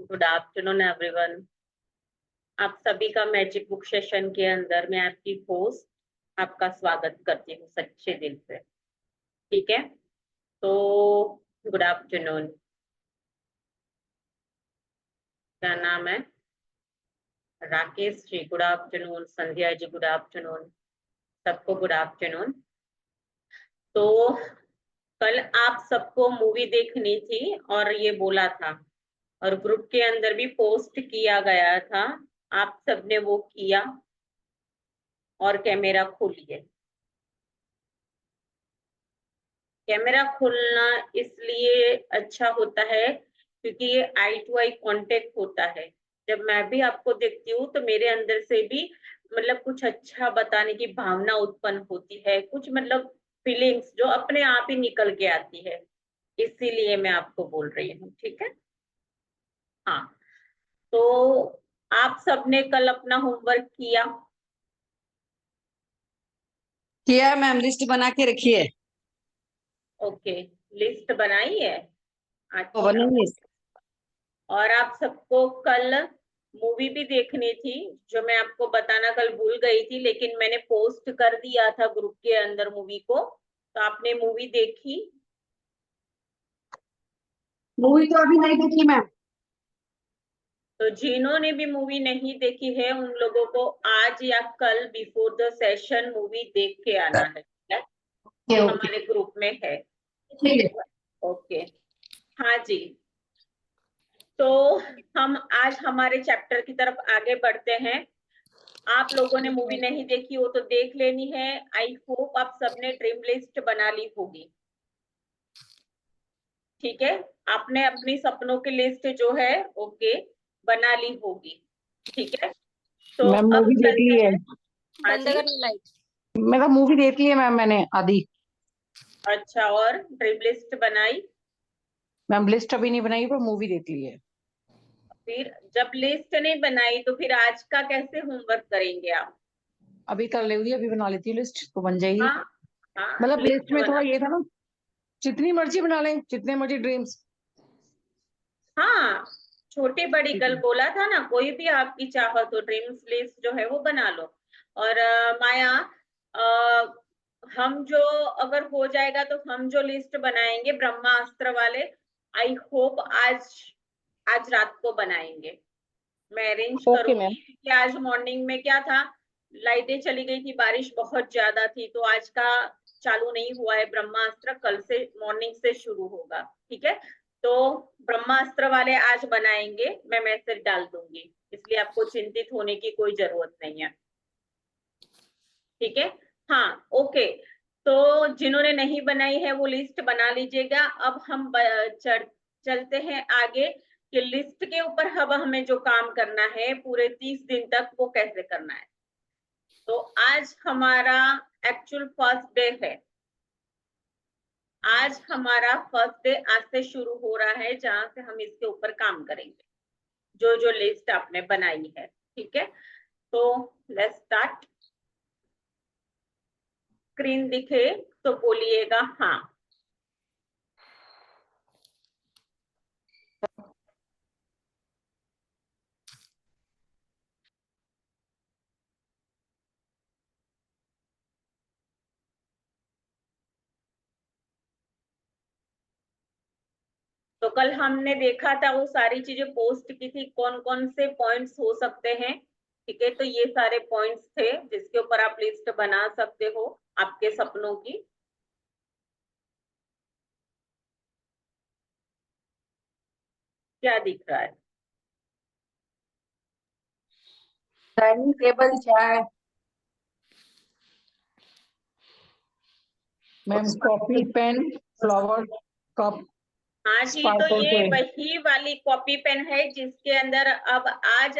Good afternoon everyone. आप सभी का मैजिक बुक सेशन के अंदर मैं आपकी होस्ट आपका स्वागत करती हूँ सच्चे दिल से। ठीक है, तो गुड आफ्टरनून। क्या नाम है? Rakesh ji good afternoon, Sandhya ji good afternoon, सबको गुड आफ्टरनून। तो कल आप सबको मूवी देखनी थी और ये बोला था और ग्रुप के अंदर भी पोस्ट किया गया था, आप सबने वो किया और कैमरा खोलिए। कैमरा खोलना इसलिए अच्छा होता है क्योंकि ये आई टू आई कांटेक्ट होता है। जब मैं भी आपको देखती हूँ तो मेरे अंदर से भी मतलब कुछ अच्छा बताने की भावना उत्पन्न होती है, कुछ मतलब फीलिंग्स जो अपने आप ही निकल के आती है। इसीलिए मैं आपको बोल रही हूँ, ठीक है। हाँ, तो आप सबने कल अपना होमवर्क किया? किया मैम, लिस्ट बना के रखी है। ओके, लिस्ट बनाई है। तो अच्छा, बनेंगे। और आप सबको कल मूवी भी देखनी थी, जो मैं आपको बताना कल भूल गई थी, लेकिन मैंने पोस्ट कर दिया था ग्रुप के अंदर मूवी को। तो आपने मूवी देखी? मूवी तो अभी नहीं देखी मैम। तो जिन्होंने भी मूवी नहीं देखी है उन लोगों को आज या कल बिफोर द सेशन मूवी देख के आना है, ठीक है। ओके वो ओके, हमारे ग्रुप में है। ठीक है। ओके, हाँ जी। तो हम आज हमारे चैप्टर की तरफ आगे बढ़ते हैं। आप लोगों ने मूवी नहीं देखी हो तो देख लेनी है। आई होप आप सबने ड्रीम लिस्ट बना ली होगी, ठीक है। आपने अपनी सपनों की लिस्ट जो है ओके बना ली होगी, ठीक है। तो मैम अब मूवी देख चलते ली है। हैं। हाँ बंद जी, करनी लाइट। मेरा मूवी देख ली है मैम, मैंने आधी। अच्छा, और ड्रीम लिस्ट बनाई? मैम लिस्ट अभी नहीं बनाई पर मूवी देख ली है। फिर जब लिस्ट नहीं बनाई तो फिर आज का कैसे होमवर्क करेंगे आप? अभी कर लेगी, अभी बना लेती हूँ, लिस्ट तो बन जाएगी। हाँ हाँ, मतलब लिस्ट लिस्ट में थोड़ा बना। ये था ना, जितनी मर्जी बना लें, जितने मर्जी ड्रीम्स। हाँ, छोटी बड़ी ठीक कल है। बोला था ना, कोई भी आपकी चाहत हो ड्रीम्स लिस्ट जो है वो बना लो। और माया, अ, हम जो अगर हो जाएगा तो हम जो लिस्ट बनाएंगे ब्रह्मास्त्र वाले, आई होप आज आज रात को बनाएंगे। मैं अरेंज ओके करूंगी मैम। क्योंकि आज मॉर्निंग में क्या था, लाइटें चली गई थी, बारिश बहुत ज्यादा थी, तो आज का चालू नहीं हुआ है ब्रह्मास्त्र, कल से मॉर्निंग से शुरू होगा, ठीक है। तो ब्रह्मास्त्र वाले आज बनाएंगे, मैं मैसेज डाल दूंगी, इसलिए आपको चिंतित होने की कोई जरूरत नहीं है, ठीक है। हाँ, ओके। तो जिन्होंने नहीं बनाई है वो लिस्ट बना लीजिएगा। अब हम चलते हैं आगे कि लिस्ट के ऊपर अब हमें जो काम करना है पूरे 30 दिन तक वो कैसे करना है। तो आज हमारा एक्चुअल फर्स्ट डे है। आज हमारा फर्स्ट डे आज से शुरू हो रहा है जहां से हम इसके ऊपर काम करेंगे, जो जो लिस्ट आपने बनाई है, ठीक है। तो लेट्स स्टार्ट। स्क्रीन दिखे तो बोलिएगा हाँ। तो कल हमने देखा था वो सारी चीजें पोस्ट की थी, कौन कौन से पॉइंट्स हो सकते हैं, ठीक है। तो ये सारे पॉइंट्स थे जिसके ऊपर आप लिस्ट बना सकते हो आपके सपनों की। क्या दिख रहा है? डाइनिंग टेबल, चाय ma'am, copy, pen, flower, cup, हाँ जी, तो स्पार्कल ये से। वही वाली कॉपी पेन है जिसके अंदर अब आज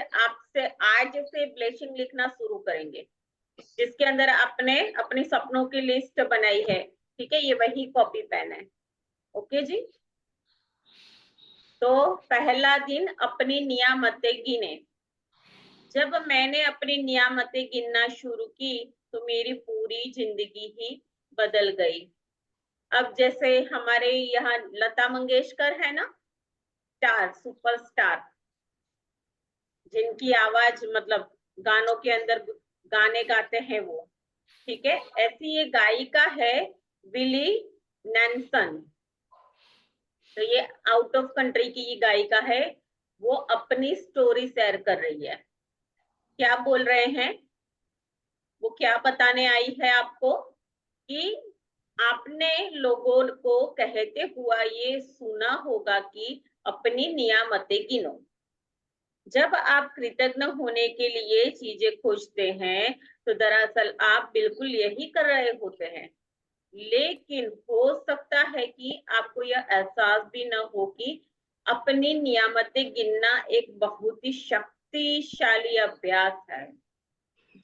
से ब्लेसिंग लिखना शुरू करेंगे, जिसके अंदर आपने अपनी सपनों की लिस्ट बनाई है, ठीक है। ये वही कॉपी पेन है, ओके जी। तो पहला दिन अपनी नियामतें गिने। जब मैंने अपनी नियामतें गिनना शुरू की तो मेरी पूरी जिंदगी ही बदल गई। अब जैसे हमारे यहाँ लता मंगेशकर है ना, स्टार, सुपरस्टार, जिनकी आवाज मतलब गानों के अंदर गाने गाते हैं वो, ठीक है। ऐसी ये गायिका है विली नैल्सन। तो ये आउट ऑफ कंट्री की ये गायिका है, वो अपनी स्टोरी शेयर कर रही है। क्या बोल रहे हैं वो, क्या बताने आई है आपको कि आपने लोगों को कहते हुआ ये सुना होगा कि अपनी नियामतें गिनो। जब आप कृतज्ञ होने के लिए चीजें खोजते हैं तो दरअसल आप बिल्कुल यही कर रहे होते हैं, लेकिन हो सकता है कि आपको यह एहसास भी न हो कि अपनी नियामतें गिनना एक बहुत ही शक्तिशाली अभ्यास है,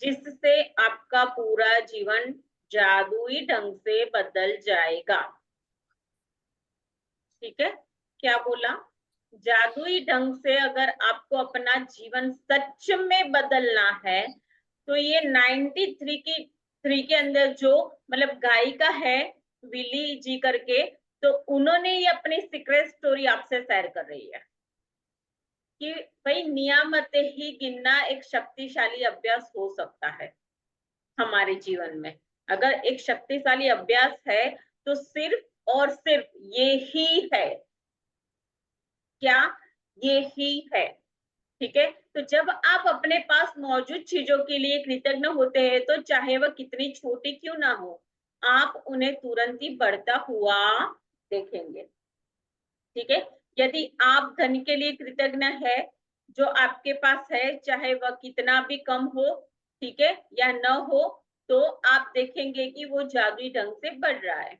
जिससे आपका पूरा जीवन जादुई ढंग से बदल जाएगा। ठीक है, क्या बोला? जादुई ढंग से अगर आपको अपना जीवन सच में बदलना है तो ये 93 के अंदर जो मतलब गायिका है विली जी करके, तो उन्होंने ये अपनी सीक्रेट स्टोरी आपसे शेयर कर रही है कि भाई नियामतें ही गिनना एक शक्तिशाली अभ्यास हो सकता है हमारे जीवन में। अगर एक शक्तिशाली अभ्यास है तो सिर्फ और सिर्फ ये ही है। क्या? ये ही है। ठीक है, तो जब आप अपने पास मौजूद चीजों के लिए कृतज्ञ होते हैं तो चाहे वह कितनी छोटी क्यों ना हो, आप उन्हें तुरंत ही बढ़ता हुआ देखेंगे। ठीक है, यदि आप धन के लिए कृतज्ञ है जो आपके पास है, चाहे वह कितना भी कम हो, ठीक है, या न हो, तो आप देखेंगे कि वो जादुई ढंग से बढ़ रहा है।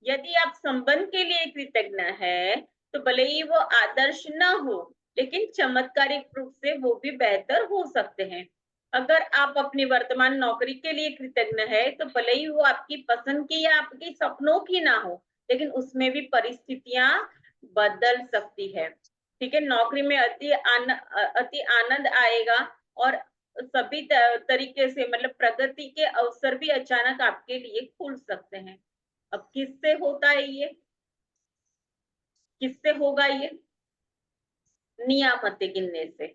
यदि आप संबंध के लिए कृतज्ञ है तो भले ही वो आदर्श ना हो, लेकिन चमत्कारिक रूप से वो भी बेहतर हो सकते हैं। अगर आप अपनी वर्तमान नौकरी के लिए कृतज्ञ है तो भले ही वो आपकी पसंद की या आपकी सपनों की ना हो, लेकिन उसमें भी परिस्थितियां बदल सकती है। ठीक है, नौकरी में अति आनंद आएगा और सभी तरीके से मतलब प्रगति के अवसर भी अचानक आपके लिए खुल सकते हैं। अब किससे होता है ये? किससे होगा ये? नियामतें गिनने से।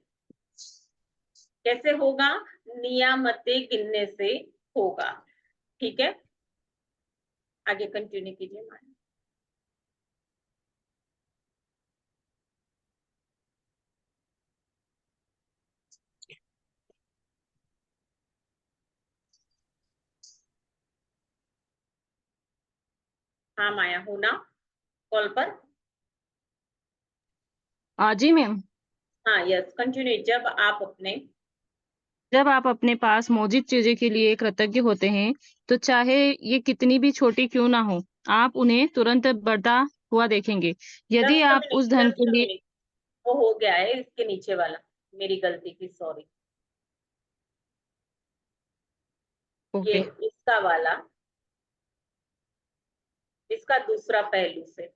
कैसे होगा? नियामतें गिनने से होगा। ठीक है, आगे कंटिन्यू कीजिए माया। हाँ माया, हो ना कॉल पर? हाँ जी मैम। हाँ यस, कंटिन्यू। जब आप अपने पास मौजूद चीजें के लिए कृतज्ञ होते हैं तो चाहे ये कितनी भी छोटी क्यों ना हो, आप उन्हें तुरंत बढ़ता हुआ देखेंगे। यदि आप उस धन जस्ट के लिए मिनट, वो हो गया है इसके नीचे वाला, मेरी गलती थी, सॉरी। ये ओके इसका वाला, इसका दूसरा पहलू से।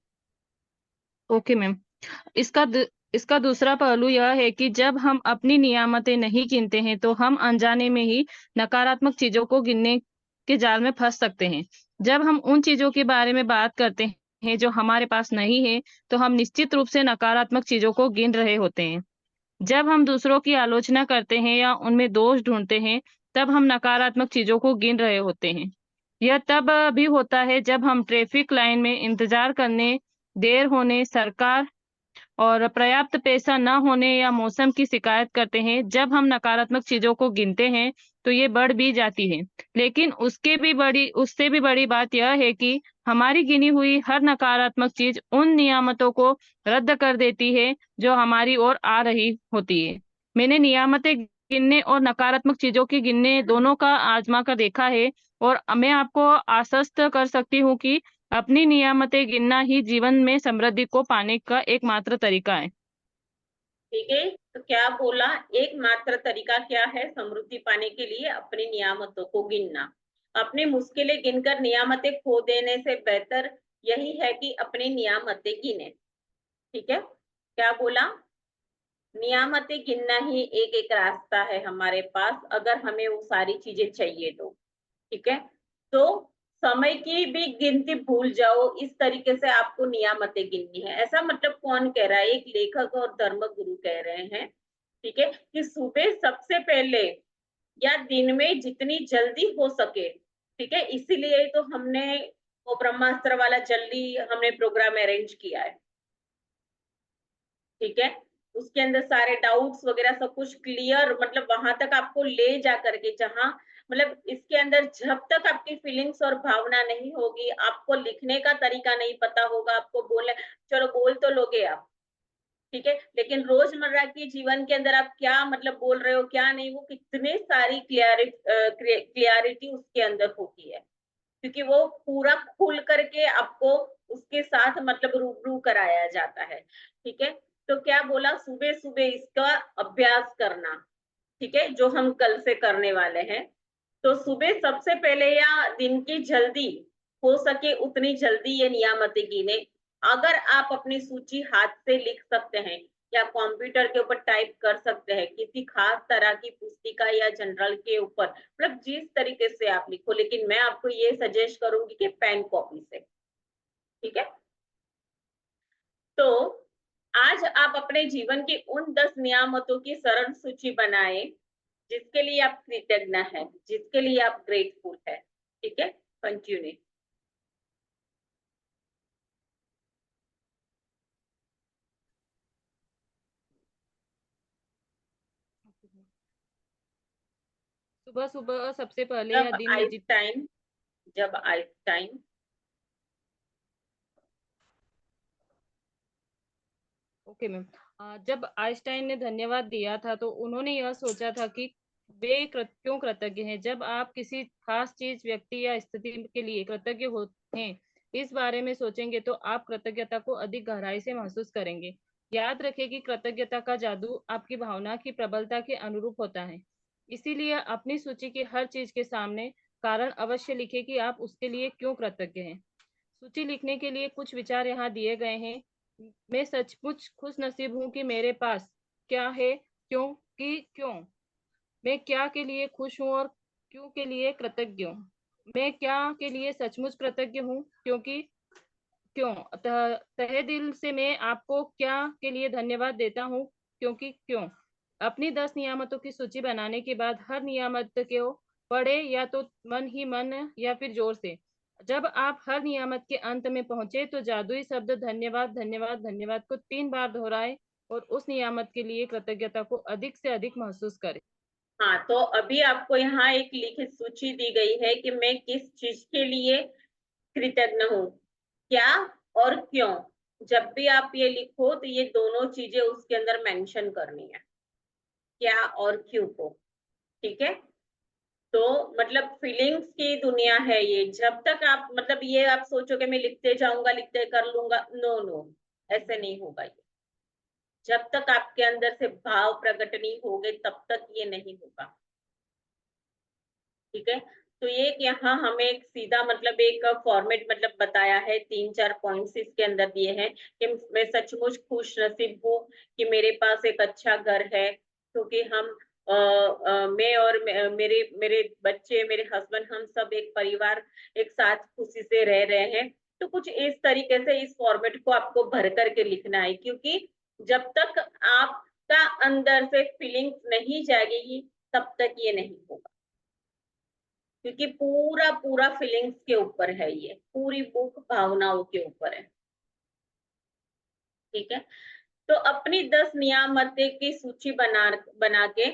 Okay ma'am. इसका दूसरा पहलू यह है कि जब हम अपनी नियामतें नहीं गिनते हैं तो हम अनजाने में ही नकारात्मक चीजों को गिनने के जाल में फंस सकते हैं। जब हम उन चीजों के बारे में बात करते हैं जो हमारे पास नहीं है, तो हम निश्चित रूप से नकारात्मक चीजों को गिन रहे होते हैं। जब हम दूसरों की आलोचना करते हैं या उनमें दोष ढूंढते हैं, तब हम नकारात्मक चीजों को गिन रहे होते हैं। यह तब भी होता है जब हम ट्रैफिक लाइन में इंतजार करने, देर होने, सरकार और पर्याप्त पैसा न होने या मौसम की शिकायत करते हैं। जब हम नकारात्मक चीजों को गिनते हैं तो ये बढ़ भी जाती है, लेकिन उससे भी बड़ी बात यह है कि हमारी गिनी हुई हर नकारात्मक चीज उन नियामतों को रद्द कर देती है जो हमारी ओर आ रही होती है। मैंने नियामतें गिनने और नकारात्मक चीजों की गिनने दोनों का आजमा कर देखा है, और मैं आपको आश्वस्त कर सकती हूँ कि अपनी नियामतें गिनना ही जीवन में समृद्धि को पाने का एकमात्र तरीका है। ठीक है, तो क्या बोला? एकमात्र तरीका क्या है समृद्धि पाने के लिए? अपनी नियामतों को गिनना। अपनी मुश्किलें गिनकर नियामतें खो देने से बेहतर यही है कि अपनी नियामतें गिने। ठीक है, क्या बोला? नियामतें गिनना ही एक एक रास्ता है हमारे पास, अगर हमें वो सारी चीजें चाहिए तो। ठीक है, तो समय की भी गिनती भूल जाओ, इस तरीके से आपको नियामतें गिननी है। ऐसा मतलब कौन कह रहा है? एक लेखक और धर्म गुरु कह रहे हैं ठीक है, कि सुबह सबसे पहले या दिन में जितनी जल्दी हो सके, ठीक है, इसीलिए तो हमने वो ब्रह्मास्त्र वाला जल्दी हमने प्रोग्राम अरेंज किया है। ठीक है, उसके अंदर सारे डाउट्स वगैरह सब कुछ क्लियर, मतलब वहां तक आपको ले जा करके, जहां मतलब इसके अंदर जब तक आपकी फीलिंग्स और भावना नहीं होगी, आपको लिखने का तरीका नहीं पता होगा, आपको बोलने, चलो बोल तो लोगे आप, ठीक है, लेकिन रोजमर्रा के जीवन के अंदर आप क्या मतलब बोल रहे हो क्या नहीं, वो कितने सारी क्लियरिटी उसके अंदर होती है, क्योंकि वो पूरा खुल करके आपको उसके साथ मतलब रूबरू कराया जाता है। ठीक है, तो क्या बोला, सुबह सुबह इसका अभ्यास करना, ठीक है, जो हम कल से करने वाले हैं। तो सुबह सबसे पहले या दिन की जल्दी हो सके उतनी जल्दी ये नियामतें गिने। अगर आप अपनी सूची हाथ से लिख सकते हैं या कंप्यूटर के ऊपर टाइप कर सकते हैं, किसी खास तरह की पुस्तिका या जनरल के ऊपर, मतलब जिस तरीके से आप लिखो, लेकिन मैं आपको ये सजेस्ट करूंगी कि पेन कॉपी से। ठीक है, तो आज आप अपने जीवन की उन 10 नियामतों की सरल सूची बनाएं जिसके लिए आप कृतज्ञ हैं, जिसके लिए आप ग्रेटफुल है। ठीक है, कंटिन्यू। सुबह सुबह सबसे पहले या जब दिन में आइंस्टाइन जब आइंस्टाइन ओके मैम। जब आइंस्टाइन ने धन्यवाद दिया था तो उन्होंने यह सोचा था कि वे क्यों कृतज्ञ हैं। जब आप किसी खास चीज, व्यक्ति या स्थिति के लिए कृतज्ञ होते हैं, इस बारे में सोचेंगे तो आप कृतज्ञता को अधिक गहराई से महसूस करेंगे। याद रखें कि कृतज्ञता का जादू आपकी भावना की प्रबलता के अनुरूप होता है। इसीलिए अपनी सूची की हर चीज के सामने कारण अवश्य लिखें कि आप उसके लिए क्यों कृतज्ञ हैं। सूची लिखने के लिए कुछ विचार यहाँ दिए गए हैं। मैं सचमुच खुश नसीब हूँ कि मेरे पास क्या है, क्यों। मैं क्या के लिए खुश हूँ और क्यों के लिए कृतज्ञ हूँ। मैं क्या के लिए सचमुच कृतज्ञ हूँ, क्योंकि क्यों। तहे दिल से मैं आपको क्या के लिए धन्यवाद देता हूँ, क्योंकि क्यों। अपनी 10 नियामतों की सूची बनाने के बाद हर नियामत को पढ़े, या तो मन ही मन या फिर जोर से। जब आप हर नियामत के अंत में पहुंचे तो जादुई शब्द धन्यवाद धन्यवाद धन्यवाद को 3 बार दोहराए और उस नियामत के लिए कृतज्ञता को अधिक से अधिक महसूस करें। हाँ, तो अभी आपको यहाँ एक लिखित सूची दी गई है कि मैं किस चीज के लिए कृतज्ञ हूँ, क्या और क्यों। जब भी आप ये लिखो तो ये दोनों चीजें उसके अंदर मेंशन करनी है, क्या और क्यों को। ठीक है, तो मतलब फीलिंग्स की दुनिया है ये। जब तक आप मतलब ये आप सोचोगे मैं लिखते जाऊंगा, लिखते कर लूंगा, नो नो, ऐसे नहीं होगा ये। जब तक आपके अंदर से भाव प्रकट नहीं होंगे तब तक ये नहीं होगा। ठीक है, तो ये यहाँ हमें एक सीधा मतलब एक फॉर्मेट मतलब बताया है, 3-4 पॉइंट्स इसके अंदर दिए हैं कि मैं सचमुच खुश नसीब हूँ कि मेरे पास एक अच्छा घर है, क्योंकि हम मैं और मेरे मेरे बच्चे, मेरे हस्बैंड, हम सब एक परिवार एक साथ खुशी से रह रहे हैं। तो कुछ इस तरीके से इस फॉर्मेट को आपको भर करके लिखना है, क्योंकि जब तक आपका अंदर से फीलिंग्स नहीं जागेगी तब तक ये नहीं होगा, क्योंकि पूरा पूरा फीलिंग्स के ऊपर है, ये पूरी बुक भावनाओं के ऊपर है। ठीक है, तो अपनी 10 नियामतें की सूची बना के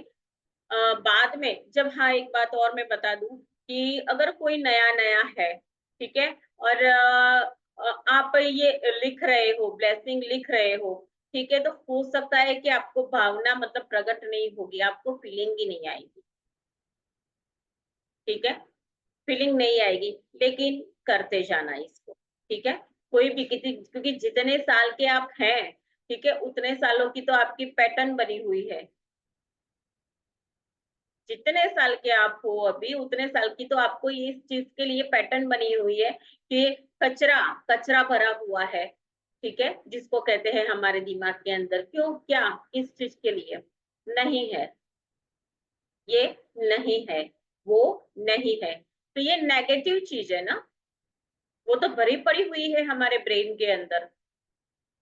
बाद में जब, हाँ एक बात और मैं बता दूं कि अगर कोई नया नया है, ठीक है, और आप ये लिख रहे हो, ब्लेसिंग लिख रहे हो, ठीक है, तो हो सकता है कि आपको भावना मतलब प्रकट नहीं होगी, आपको फीलिंग ही नहीं आएगी। ठीक है, फीलिंग नहीं आएगी, लेकिन करते जाना इसको। ठीक है, कोई भी किसी, क्योंकि जितने साल के आप हैं, ठीक है, उतने सालों की तो आपकी पैटर्न बनी हुई है। जितने साल के आप हो अभी, उतने साल की तो आपको इस चीज के लिए पैटर्न बनी हुई है कि कचरा कचरा भरा हुआ है। ठीक है, जिसको कहते हैं हमारे दिमाग के अंदर, क्यों, क्या, किस चीज के लिए नहीं है, ये नहीं है, वो नहीं है, तो ये नेगेटिव चीज है ना, वो तो भरी पड़ी हुई है हमारे ब्रेन के अंदर।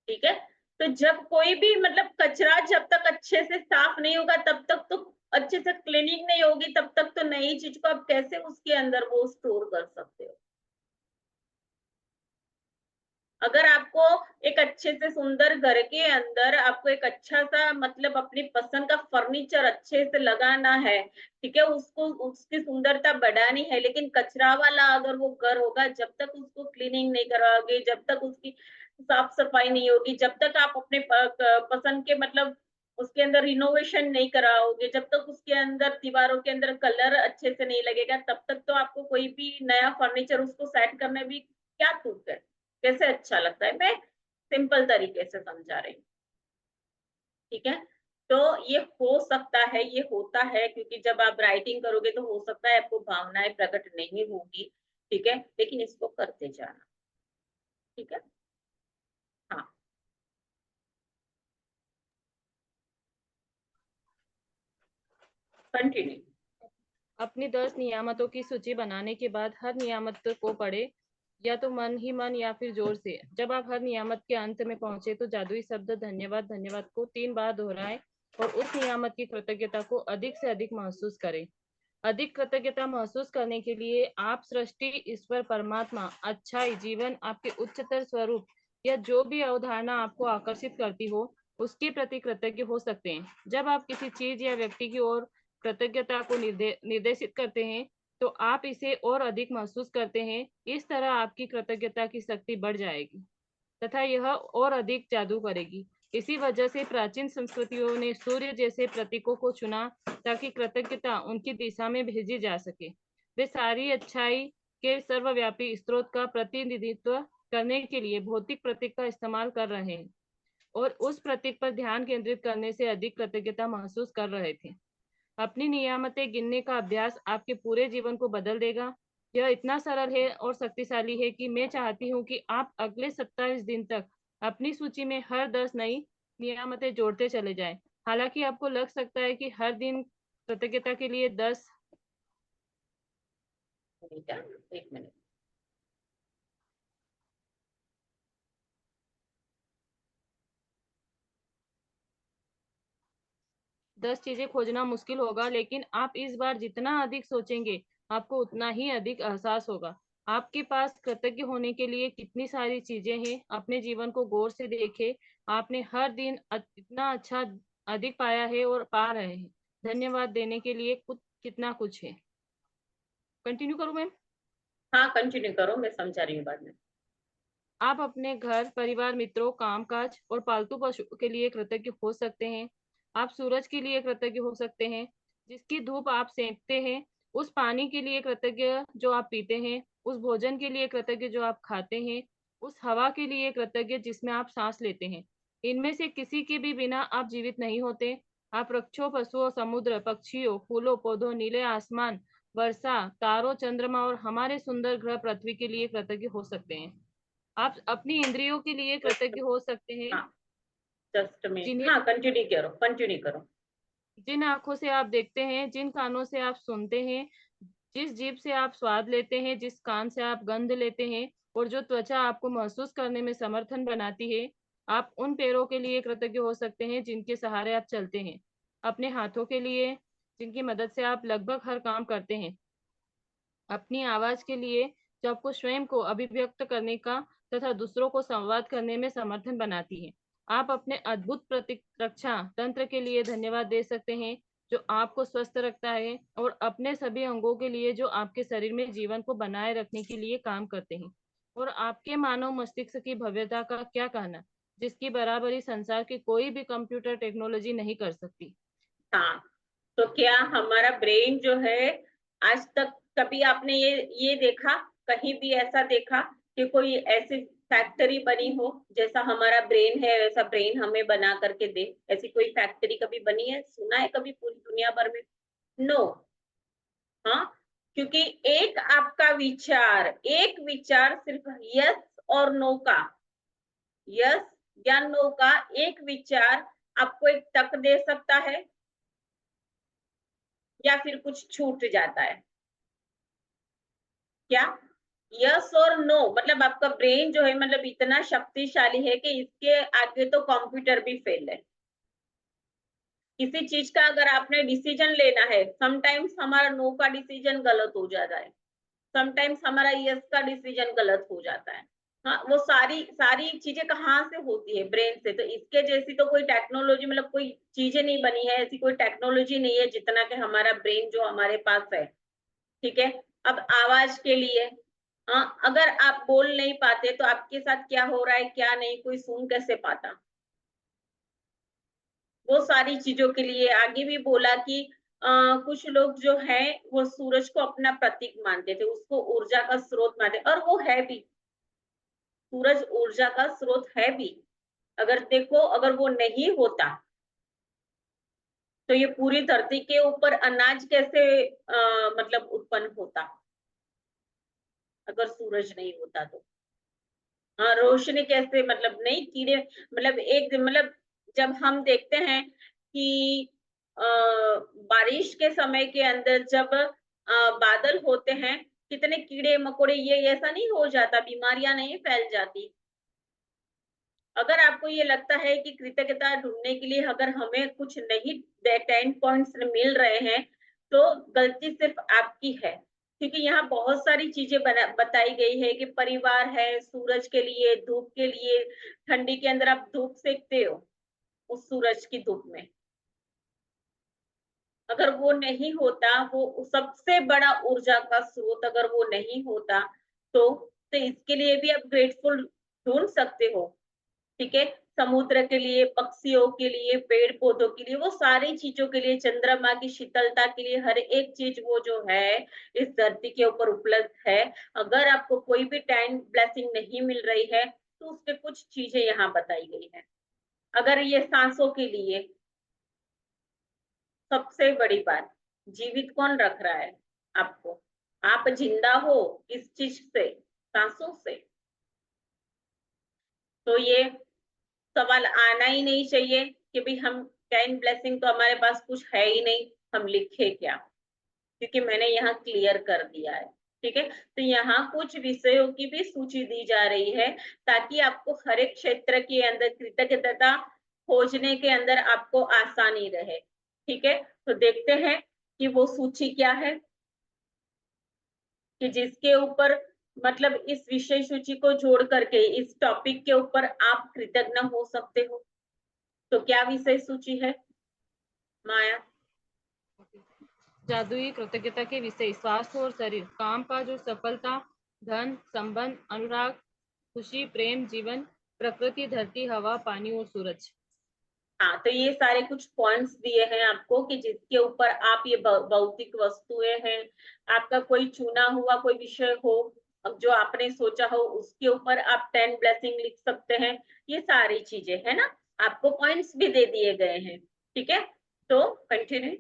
ठीक है, तो जब कोई भी मतलब कचरा जब तक अच्छे से साफ नहीं होगा तब तक तो अच्छे से क्लीनिंग नहीं होगी, तब तक तो नई चीज को आप कैसे उसके अंदर वो स्टोर कर सकते हो। अगर आपको एक अच्छे से सुंदर घर के अंदर आपको एक अच्छा सा मतलब अपनी पसंद का फर्नीचर अच्छे से लगाना है, ठीक है, उसको उसकी सुंदरता बढ़ानी है, लेकिन कचरा वाला अगर वो घर होगा, जब तक उसको क्लीनिंग नहीं कराओगे, जब तक उसकी साफ सफाई नहीं होगी, जब तक आप अपने पसंद के मतलब उसके अंदर रिनोवेशन नहीं कराओगे, जब तक उसके अंदर दीवारों के अंदर कलर अच्छे से नहीं लगेगा, तब तक तो आपको कोई भी नया फर्नीचर उसको सेट करने भी क्या तुक है, कैसे अच्छा लगता है। मैं सिंपल तरीके से समझा रही हूँ, ठीक है। तो ये हो सकता है, ये होता है, क्योंकि जब आप राइटिंग करोगे तो हो सकता है आपको भावनाएं प्रकट नहीं होगी, ठीक है, लेकिन इसको करते जाना, ठीक है। हाँ, कंटिन्यू। अपनी 10 नियामतों की सूची बनाने के बाद हर नियामत को पढ़े, या तो मन ही मन या फिर जोर से। जब आप हर नियामत के अंत में पहुंचे तो जादुई शब्द धन्यवाद धन्यवाद को 3 बार दोहराएं और उस नियामत की कृतज्ञता को अधिक से अधिक महसूस करें। अधिक कृतज्ञता महसूस करने के लिए आप सृष्टि, ईश्वर, परमात्मा, अच्छाई, जीवन, आपके उच्चतर स्वरूप या जो भी अवधारणा आपको आकर्षित करती हो उसके प्रति कृतज्ञ हो सकते हैं। जब आप किसी चीज या व्यक्ति की ओर कृतज्ञता को निर्देशित करते हैं तो आप इसे और अधिक महसूस करते हैं। इस तरह आपकी कृतज्ञता की शक्ति बढ़ जाएगी तथा यह और अधिक जादू करेगी। इसी वजह से प्राचीन संस्कृतियों ने सूर्य जैसे प्रतीकों को चुना ताकि कृतज्ञता उनकी दिशा में भेजी जा सके। वे सारी अच्छाई के सर्वव्यापी स्रोत का प्रतिनिधित्व करने के लिए भौतिक प्रतीक का इस्तेमाल कर रहे हैं और उस प्रतीक पर ध्यान केंद्रित करने से अधिक कृतज्ञता महसूस कर रहे थे। अपनी नियामतें गिनने का अभ्यास आपके पूरे जीवन को बदल देगा। यह इतना सरल है और शक्तिशाली है कि मैं चाहती हूँ कि आप अगले 27 दिन तक अपनी सूची में हर 10 नई नियामतें जोड़ते चले जाएं। हालांकि आपको लग सकता है कि हर दिन कृतज्ञता के लिए 10 एक मिनट। 10 चीजें खोजना मुश्किल होगा, लेकिन आप इस बार जितना अधिक सोचेंगे आपको उतना ही अधिक एहसास होगा। आपके पास कृतज्ञ होने के लिए कितनी सारी चीजें हैं। अपने जीवन को गौर से देखें। आपने हर दिन इतना अच्छा अधिक पाया है और पा रहे हैं। धन्यवाद देने के लिए कुछ कितना कुछ है। कंटिन्यू करूं मैम? हाँ, कंटिन्यू करो, मैं समझा रही हूँ बाद में। आप अपने घर, परिवार, मित्रों, कामकाज और पालतू पशु के लिए कृतज्ञ हो सकते हैं। आप सूरज के लिए कृतज्ञ हो सकते हैं जिसकी धूप आप सेंकते हैं, उस पानी के लिए कृतज्ञ जो आप पीते हैं, उस भोजन के लिए कृतज्ञ जो आप खाते हैं, उस हवा के लिए कृतज्ञ जिसमें आप सांस लेते हैं। इनमें से किसी के भी बिना आप जीवित नहीं होते। आप वृक्षों, पशुओं, समुद्र, पक्षियों, फूलों, पौधों, नीले आसमान, वर्षा, तारों, चंद्रमा और हमारे सुंदर ग्रह पृथ्वी के लिए कृतज्ञ हो सकते हैं। आप अपनी इंद्रियों के लिए जस्ट, कृतज्ञ हो सकते हैं हाँ, जस्ट मिनट, जिन्हें हाँ, कंटिन्यू करो, कंटिन्यू करो। जिन आंखों से आप देखते हैं, जिन कानों से आप सुनते हैं, जिस जीभ से आप स्वाद लेते हैं, जिस कान से आप गंध लेते हैं और जो त्वचा आपको महसूस करने में समर्थन बनाती है। आप उन पैरों के लिए कृतज्ञ हो सकते हैं जिनके सहारे आप चलते हैं, अपने हाथों के लिए जिनकी मदद से आप लगभग हर काम करते हैं, अपनी आवाज के लिए जो आपको स्वयं को अभिव्यक्त करने का तथा दूसरों को संवाद करने में समर्थन बनाती है। आप अपने अद्भुत प्रतिरक्षा तंत्र के लिए धन्यवाद दे सकते हैं जो आपको स्वस्थ रखता है और अपने सभी अंगों के लिए जो आपके शरीर में जीवन को बनाए रखने के लिए काम करते हैं। और आपके मानव मस्तिष्क की भव्यता का क्या कहना, जिसकी बराबरी संसार की कोई भी कंप्यूटर टेक्नोलॉजी नहीं कर सकती। हाँ, तो क्या हमारा ब्रेन जो है, आज तक कभी आपने ये देखा, कहीं भी ऐसा देखा कि कोई ऐसी फैक्ट्री बनी हो जैसा हमारा ब्रेन है वैसा ब्रेन हमें बना करके दे? ऐसी कोई फैक्ट्री कभी बनी है, सुना है कभी पूरी दुनिया भर में? नो। हाँ, क्योंकि एक विचार सिर्फ यस और नो का, यस या नो का एक विचार आपको एक तक दे सकता है या फिर कुछ छूट जाता है क्या? यस और नो, मतलब आपका ब्रेन जो है मतलब इतना शक्तिशाली है कि इसके आगे तो कंप्यूटर भी फेल है। किसी चीज का अगर आपने डिसीजन लेना है, समटाइम्स हमारा नो का डिसीजन गलत हो जाता है, समटाइम्स हमारा यस का डिसीजन गलत हो जाता है। हाँ, वो सारी सारी चीजें कहाँ से होती है? ब्रेन से। तो इसके जैसी तो कोई टेक्नोलॉजी मतलब कोई चीजें नहीं बनी है, ऐसी कोई टेक्नोलॉजी नहीं है जितना कि हमारा ब्रेन जो हमारे पास है। ठीक है। अब आवाज के लिए, हाँ, अगर आप बोल नहीं पाते तो आपके साथ क्या हो रहा है क्या नहीं कोई सुन कैसे पाता? वो सारी चीजों के लिए आगे भी बोला कि कुछ लोग जो है वो सूरज को अपना प्रतीक मानते थे, उसको ऊर्जा का स्रोत मानते, और वो है भी। सूरज ऊर्जा का स्रोत है भी। अगर देखो, अगर वो नहीं होता तो ये पूरी धरती के ऊपर अनाज कैसे मतलब उत्पन्न होता, अगर सूरज नहीं होता तो? हाँ, रोशनी कैसे, मतलब नहीं कीड़े, मतलब एक मतलब जब हम देखते हैं कि बारिश के समय के अंदर जब बादल होते हैं, कितने कीड़े मकोड़े, ये ऐसा नहीं हो जाता, बीमारियां नहीं फैल जाती। अगर आपको ये लगता है कि कृतज्ञता ढूंढने के लिए अगर हमें कुछ नहीं 10 पॉइंट्स मिल रहे हैं, तो गलती सिर्फ आपकी है। क्योंकि यहाँ बहुत सारी चीजें बताई गई है कि परिवार है, सूरज के लिए, धूप के लिए, ठंडी के अंदर आप धूप सेकते हो उस सूरज की धूप में, अगर वो नहीं होता, वो सबसे बड़ा ऊर्जा का स्रोत अगर वो नहीं होता, तो इसके लिए भी आप ग्रेटफुल ढूंढ सकते हो। ठीक है। समुद्र के लिए, पक्षियों के लिए, पेड़ पौधों के लिए, वो सारी चीजों के लिए, चंद्रमा की शीतलता के लिए, हर एक चीज वो जो है इस धरती के ऊपर उपलब्ध है। अगर आपको कोई भी टाइम ब्लेसिंग नहीं मिल रही है तो उसके कुछ चीजें यहाँ बताई गई है। अगर ये सांसों के लिए, सबसे बड़ी बात, जीवित कौन रख रहा है आपको? आप जिंदा हो किस चीज से? सांसों से। तो ये सवाल आना ही नहीं चाहिए कि भाई हम टाइम ब्लेसिंग तो हमारे पास कुछ है ही नहीं, हम लिखे क्या? क्योंकि मैंने यहाँ क्लियर कर दिया है। ठीक है। तो यहाँ कुछ विषयों की भी सूची दी जा रही है ताकि आपको हर एक क्षेत्र के अंदर कृतज्ञता खोजने के अंदर आपको आसानी रहे। ठीक है। तो देखते हैं कि वो सूची क्या है, कि जिसके ऊपर मतलब इस विषय सूची को जोड़ करके इस टॉपिक के ऊपर आप कृतज्ञ हो सकते हो। तो क्या विषय सूची है माया? जादुई कृतज्ञता के विषय स्वास्थ्य और शरीर, काम काज और सफलता, धन, संबंध, अनुराग, खुशी, प्रेम, जीवन, प्रकृति, धरती, हवा, पानी और सूरज। हाँ, तो ये सारे कुछ पॉइंट्स दिए हैं आपको कि जिसके ऊपर आप ये भौतिक वस्तुएं हैं, आपका कोई चुना हुआ कोई विषय हो, अब जो आपने सोचा हो उसके ऊपर आप 10 ब्लेसिंग लिख सकते हैं। ये सारी चीजें है ना, आपको पॉइंट्स भी दे दिए गए हैं। ठीक है। तो कंटिन्यू।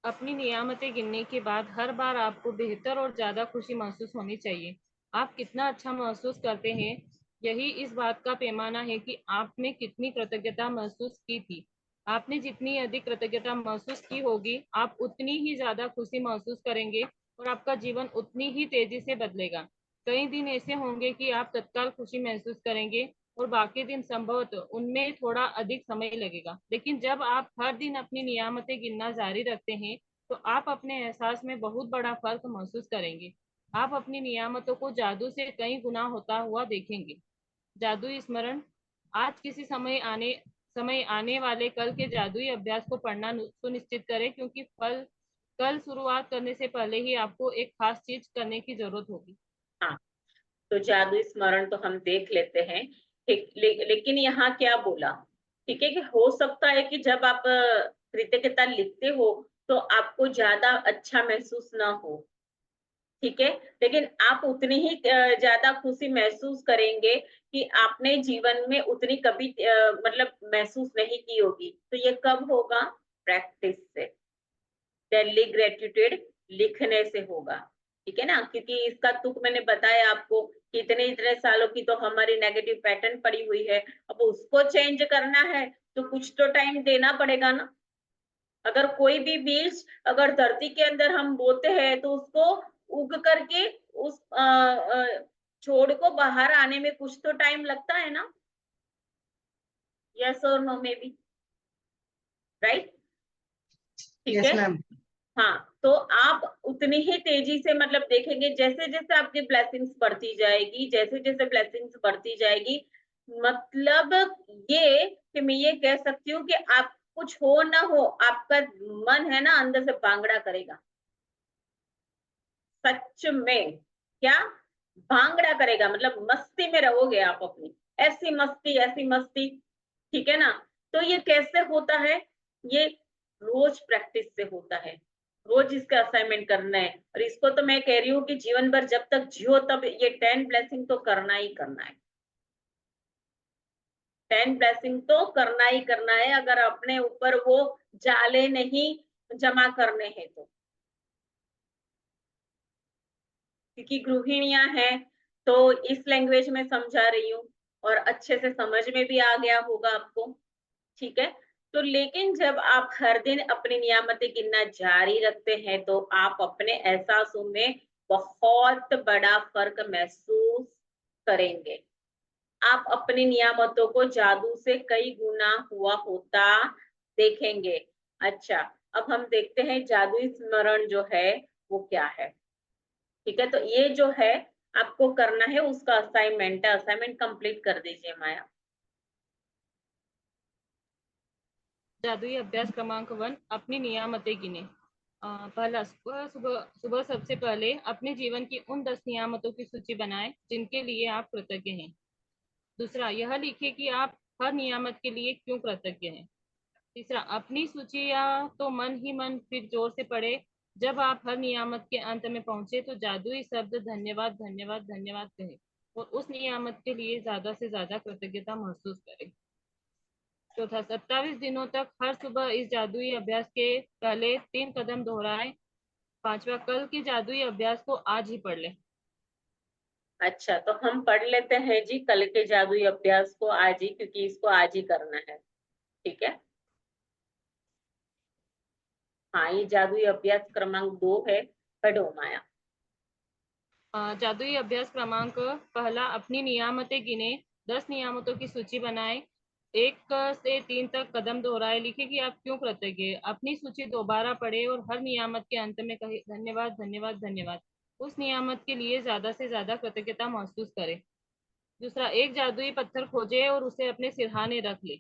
अपनी नियामतें गिनने के बाद हर बार आपको बेहतर और ज्यादा खुशी महसूस होनी चाहिए। आप कितना अच्छा महसूस करते हैं, यही इस बात का पैमाना है कि आपने कितनी कृतज्ञता महसूस की थी। आपने जितनी अधिक कृतज्ञता महसूस की होगी, आप उतनी ही ज्यादा खुशी महसूस करेंगे और आपका जीवन उतनी ही तेजी से बदलेगा। कई दिन ऐसे होंगे कि आप तत्काल खुशी महसूस करेंगे और बाकी दिन संभवतः उनमें थोड़ा अधिक समय लगेगा। लेकिन जब आप हर दिन अपनी नियामतें गिनना जारी रखते हैं, तो आप अपने एहसास में बहुत बड़ा फर्क महसूस करेंगे। आप अपनी नियामतों को जादू से कई गुना होता हुआ देखेंगे। जादुई स्मरण, आज किसी समय आने वाले कल के जादुई अभ्यास को पढ़ना सुनिश्चित करें, क्योंकि कल शुरुआत करने से पहले ही आपको एक खास चीज करने की जरूरत होगी। हाँ, तो जादुई स्मरण तो हम देख लेते हैं। ठीक, लेकिन यहाँ क्या बोला? ठीक है, कि हो सकता है कि जब आप कृतज्ञता लिखते हो तो आपको ज्यादा अच्छा महसूस ना हो। ठीक है। लेकिन आप उतनी ही ज्यादा खुशी महसूस करेंगे कि आपने जीवन में उतनी कभी मतलब महसूस नहीं की होगी। तो ये कब होगा? प्रैक्टिस से, डेली ग्रेटिट्यूड लिखने से होगा। ठीक है ना, क्योंकि इसका तुक मैंने बताया आपको कि इतने इतने सालों की तो हमारी नेगेटिव पैटर्न पड़ी हुई है। अब उसको चेंज करना है तो कुछ तो टाइम देना पड़ेगा ना। अगर कोई भी बीज अगर धरती के अंदर हम बोते हैं तो उसको उग करके उस छोड़ को बाहर आने में कुछ तो टाइम लगता है ना, यस और नो में भी, राइट? ठीक यस है। मैम। हाँ, तो आप उतनी ही तेजी से मतलब देखेंगे, जैसे जैसे आपकी ब्लेसिंग्स बढ़ती जाएगी, जैसे जैसे ब्लेसिंग्स बढ़ती जाएगी, मतलब ये कि मैं ये कह सकती हूँ कि आप कुछ हो ना हो, आपका मन है ना अंदर से भांगड़ा करेगा, सच में। क्या भांगड़ा करेगा, मतलब मस्ती में रहोगे आप अपनी, ऐसी मस्ती ऐसी मस्ती, ठीक है ना। तो ये कैसे होता है, ये रोज प्रैक्टिस से होता है, रोज इसका असाइनमेंट करना है। और इसको तो मैं कह रही हूँ कि जीवन भर जब तक जियो तब ये 10 ब्लेसिंग तो करना ही करना है, 10 ब्लेसिंग तो करना ही करना है, अगर अपने ऊपर वो जाले नहीं जमा करने हैं तो। क्योंकि गृहिणियां हैं तो इस लैंग्वेज में समझा रही हूँ, और अच्छे से समझ में भी आ गया होगा आपको, ठीक है। तो लेकिन जब आप हर दिन अपनी नियामतें गिनना जारी रखते हैं तो आप अपने एहसासों में बहुत बड़ा फर्क महसूस करेंगे। आप अपनी नियामतों को जादू से कई गुना हुआ होता देखेंगे। अच्छा, अब हम देखते हैं जादुई स्मरण जो है वो क्या है। ठीक है, तो ये जो है आपको करना है, उसका असाइनमेंट है, असाइनमेंट कंप्लीट कर दीजिए माया। जादुई अभ्यास क्रमांक 1, अपनी नियामतें गिने। पहला, सुबह सुबह सुबह सबसे पहले अपने जीवन की उन 10 नियामतों की सूची बनाएं जिनके लिए आप कृतज्ञ हैं। दूसरा, यह लिखिए कि आप हर नियामत के लिए क्यों कृतज्ञ हैं। तीसरा, अपनी सूची या तो मन ही मन फिर जोर से पढ़े। जब आप हर नियामत के अंत में पहुंचे तो जादुई शब्द धन्यवाद धन्यवाद धन्यवाद कहें और उस नियामत के लिए ज्यादा से ज्यादा कृतज्ञता महसूस करें। चौथा, 27 दिनों तक हर सुबह इस जादुई अभ्यास के पहले 3 कदम दोहराएं। पांचवा, कल के जादुई अभ्यास को आज ही पढ़ लें। अच्छा, तो हम पढ़ लेते हैं जी कल के जादुई अभ्यास को आज ही, क्योंकि इसको आज ही करना है, ठीक है। हाँ, ये जादुई अभ्यास क्रमांक 2 है, पढ़ो माया। जादुई अभ्यास क्रमांक पहला, अपनी नियामतें गिने। 10 नियामतों की सूची बनाएं। 1 से 3 तक कदम दोहराए, लिखे कि आप क्यों कृतज्ञ हैं। अपनी सूची दोबारा पढ़े और हर नियामत के अंत में कहे धन्यवाद धन्यवाद धन्यवाद। उस नियामत के लिए ज्यादा से ज्यादा कृतज्ञता महसूस करें। दूसरा, एक जादुई पत्थर खोजे और उसे अपने सिरहाने रख ले।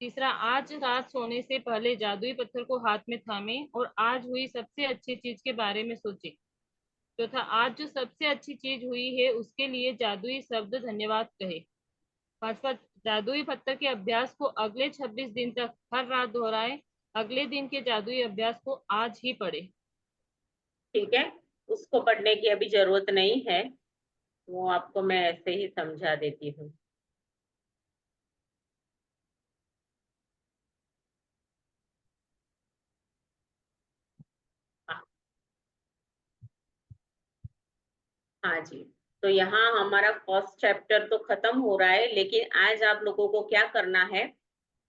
तीसरा, आज रात सोने से पहले जादुई पत्थर को हाथ में थामे और आज हुई सबसे अच्छी चीज के बारे में सोचे। चौथा, आज जो सबसे अच्छी चीज हुई है उसके लिए जादुई शब्द धन्यवाद कहे। पांचवा, जादुई पत्थर के अभ्यास को अगले 26 दिन तक हर रात दोहराए। अगले दिन के जादुई अभ्यास को आज ही पढ़े। ठीक है, उसको पढ़ने की अभी जरूरत नहीं है, वो आपको मैं ऐसे ही समझा देती हूँ। हाँ, हाँ जी। तो यहाँ हमारा फर्स्ट चैप्टर तो खत्म हो रहा है, लेकिन आज आप लोगों को क्या करना है,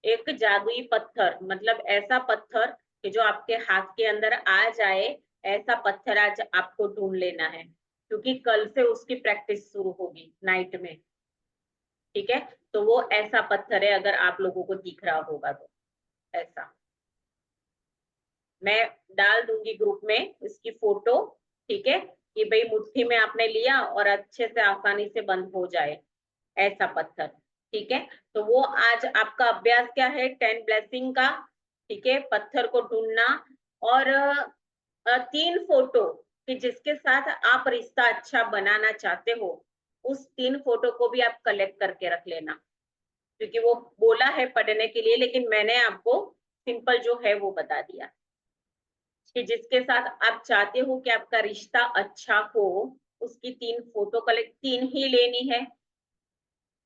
एक जादुई पत्थर, मतलब ऐसा पत्थर कि जो आपके हाथ के अंदर आ जाए, ऐसा पत्थर आज आपको ढूंढ लेना है, क्योंकि कल से उसकी प्रैक्टिस शुरू होगी नाइट में, ठीक है। तो वो ऐसा पत्थर है, अगर आप लोगों को दिख रहा होगा तो ऐसा, मैं डाल दूंगी ग्रुप में इसकी फोटो, ठीक है, कि भाई मुट्ठी में आपने लिया और अच्छे से आसानी से बंद हो जाए, ऐसा पत्थर, ठीक है। तो वो आज आपका अभ्यास क्या है, 10 ब्लेसिंग का, ठीक है, पत्थर को ढूंढना, और 3 फोटो कि जिसके साथ आप रिश्ता अच्छा बनाना चाहते हो, उस 3 फोटो को भी आप कलेक्ट करके रख लेना, क्योंकि वो बोला है पढ़ने के लिए, लेकिन मैंने आपको सिंपल जो है वो बता दिया कि जिसके साथ आप चाहते हो कि आपका रिश्ता अच्छा हो, उसकी 3 फोटो कलेक्ट, 3 ही लेनी है,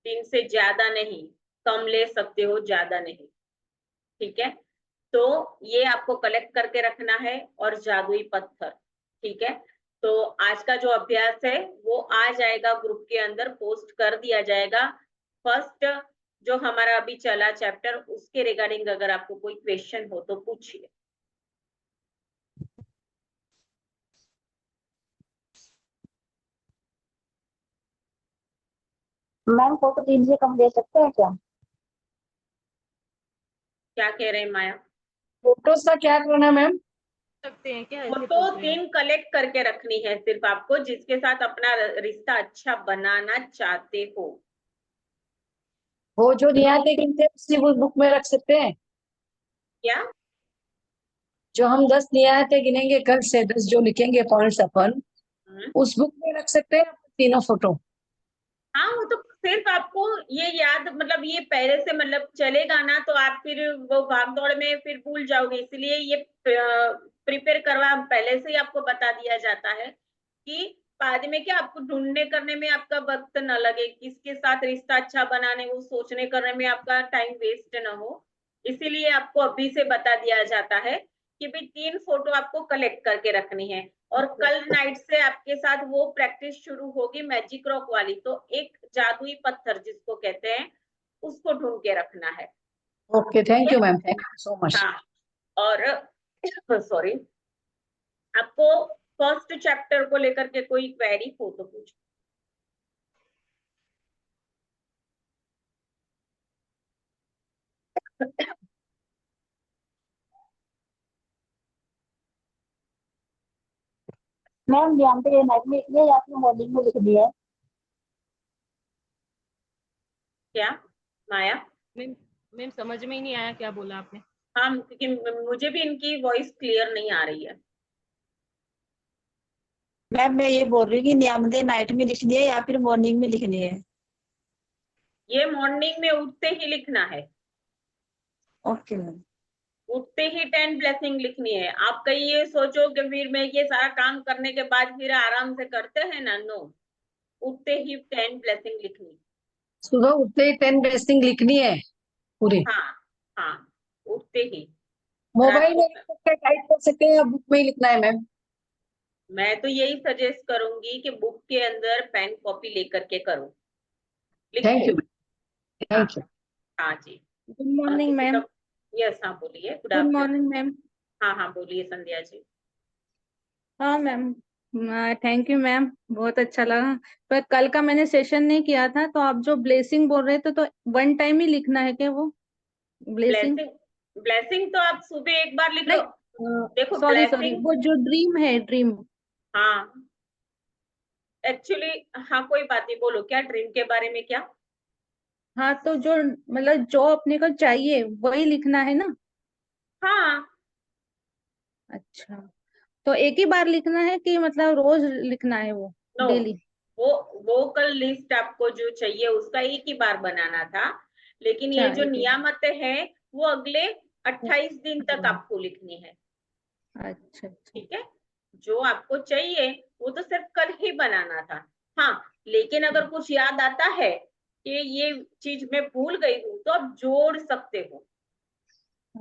3 से ज्यादा नहीं, कम ले सकते हो, ज्यादा नहीं, ठीक है। तो ये आपको कलेक्ट करके रखना है, और जादुई पत्थर, ठीक है। तो आज का जो अभ्यास है वो आ जाएगा ग्रुप के अंदर, पोस्ट कर दिया जाएगा। फर्स्ट जो हमारा अभी चला चैप्टर, उसके रिगार्डिंग अगर आपको कोई क्वेश्चन हो तो पूछिए। मैम फोटो 3 से कम ले सकते हैं क्या? क्या कह रहे हैं माया? फोटोज का क्या करना है मैम? सकते हैं क्या, ऐसे फोटो पूछ रहे हैं। 3 कलेक्ट करके रखनी है सिर्फ आपको, जिसके साथ अपना रिश्ता अच्छा बनाना चाहते हो। वो जो नियत गिनते हैं उसी वो बुक में रख सकते हैं। क्या? जो हम 10 नियतें गिनेंगे कल से, 10 जो लिखेंगे पॉइंट्स अपन, उस बुक में रख सकते हैं तीनों फोटो। हाँ, वो तो सिर्फ आपको ये याद, मतलब ये पहले से मतलब चलेगा ना, तो आप फिर वो भाग दौड़ में फिर भूल जाओगे, इसलिए ये प्रिपेयर करवा पहले से ही आपको बता दिया जाता है कि बाद में क्या आपको ढूंढने करने में आपका वक्त न लगे, किसके साथ रिश्ता अच्छा बनाने, वो सोचने करने में आपका टाइम वेस्ट ना हो। इसीलिए आपको अभी से बता दिया जाता है कि भाई 3 फोटो आपको कलेक्ट करके रखनी है। और कल नाइट से आपके साथ वो प्रैक्टिस शुरू होगी मैजिक रॉक वाली, तो एक जादुई पत्थर जिसको कहते हैं, उसको ढूंढ के रखना है। Okay, thank you ma'am, thank you so much. हाँ, और सॉरी, आपको फर्स्ट चैप्टर को लेकर के कोई क्वेरी हो तो पूछो। मैम यहाँ पे नाइट में लिखनी है या फिर मॉर्निंग में लिखनी है? क्या माया? मैम मैम समझ में ही नहीं आया क्या बोला आपने। हाँ, क्योंकि मुझे भी इनकी वॉइस क्लियर नहीं आ रही है। मैम मैं ये बोल रही हूँ कि नियामतें नाइट में लिखनी है या फिर मॉर्निंग में लिखनी है? ये मॉर्निंग में उठते ही लिखना है। Okay ma'am. उठते ही 10 ब्लेसिंग लिखनी है। आप कहीं ये सोचो कि फिर मैं ये सारा काम करने के बाद फिर आराम से करते हैं ना, नो, उठते ही 10 ब्लेसिंग लिखनी। सुबह उठते ही 10 ब्लेसिंग लिखनी है पूरी? हाँ, हाँ, उठते ही। रात मोबाइल को में लिख सकते हैं, टाइप कर सकते हैं या बुक में ही लिखना है मैम? मैं तो यही सजेस्ट करूंगी कि बुक के अंदर पेन कॉपी लेकर के करो, थैंक लिखो। यू, हाँ, थैंक यू। हाँ जी। गुड और मॉर्निंग किसी मैम। का? यस, हाँ बोलिए, good good afternoon. Morning ma'am. हाँ, हाँ, बोलिए संध्या जी। हाँ मैम, थैंक यू मैम, बहुत अच्छा लगा। पर कल का मैंने सेशन नहीं किया था, तो आप जो ब्लेसिंग बोल रहे थे तो वन टाइम ही लिखना है क्या वो ब्लेसिंग? ब्लेसिंग, ब्लेसिंग तो आप सुबह एक बार लिख लो। नहीं, देखो सॉरी सॉरी, ब्लेसिंग, वो जो ड्रीम है, ड्रीम। हाँ, एक्चुअली, हाँ, कोई बात नहीं, बोलो क्या ड्रीम के बारे में, क्या? हाँ, तो जो मतलब जो अपने को चाहिए वही लिखना है ना? हाँ, अच्छा, तो एक ही बार लिखना है कि मतलब रोज लिखना है वो, नो, डेली? वो कल लिस्ट आपको जो चाहिए उसका एक ही बार बनाना था, लेकिन अच्छा, ये जो एक ही बार। नियामतें हैं वो अगले 28 दिन तक हाँ, आपको लिखनी है। अच्छा अच्छा। ठीक है, जो आपको चाहिए वो तो सिर्फ कल ही बनाना था। हाँ, लेकिन अगर कुछ याद आता है कि ये चीज मैं भूल गई हूँ, तो आप जोड़ सकते हो,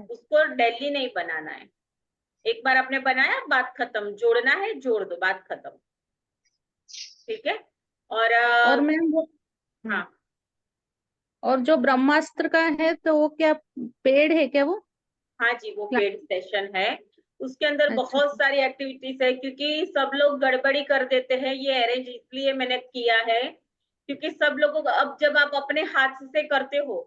उसको डेली नहीं बनाना है। एक बार आपने बनाया, बात खत्म, जोड़ना है जोड़ दो, बात खत्म। ठीक है, और और मैम वो, हाँ, और जो ब्रह्मास्त्र का है तो वो क्या पेड़ है क्या वो? हाँ जी, वो क्ला- पेड सेशन है। उसके अंदर अच्छा बहुत सारी एक्टिविटीज है, क्योंकि सब लोग गड़बड़ी कर देते हैं। ये अरेंज इसलिए मैंने किया है क्योंकि सब लोगों को, अब जब आप अपने हाथ से करते हो,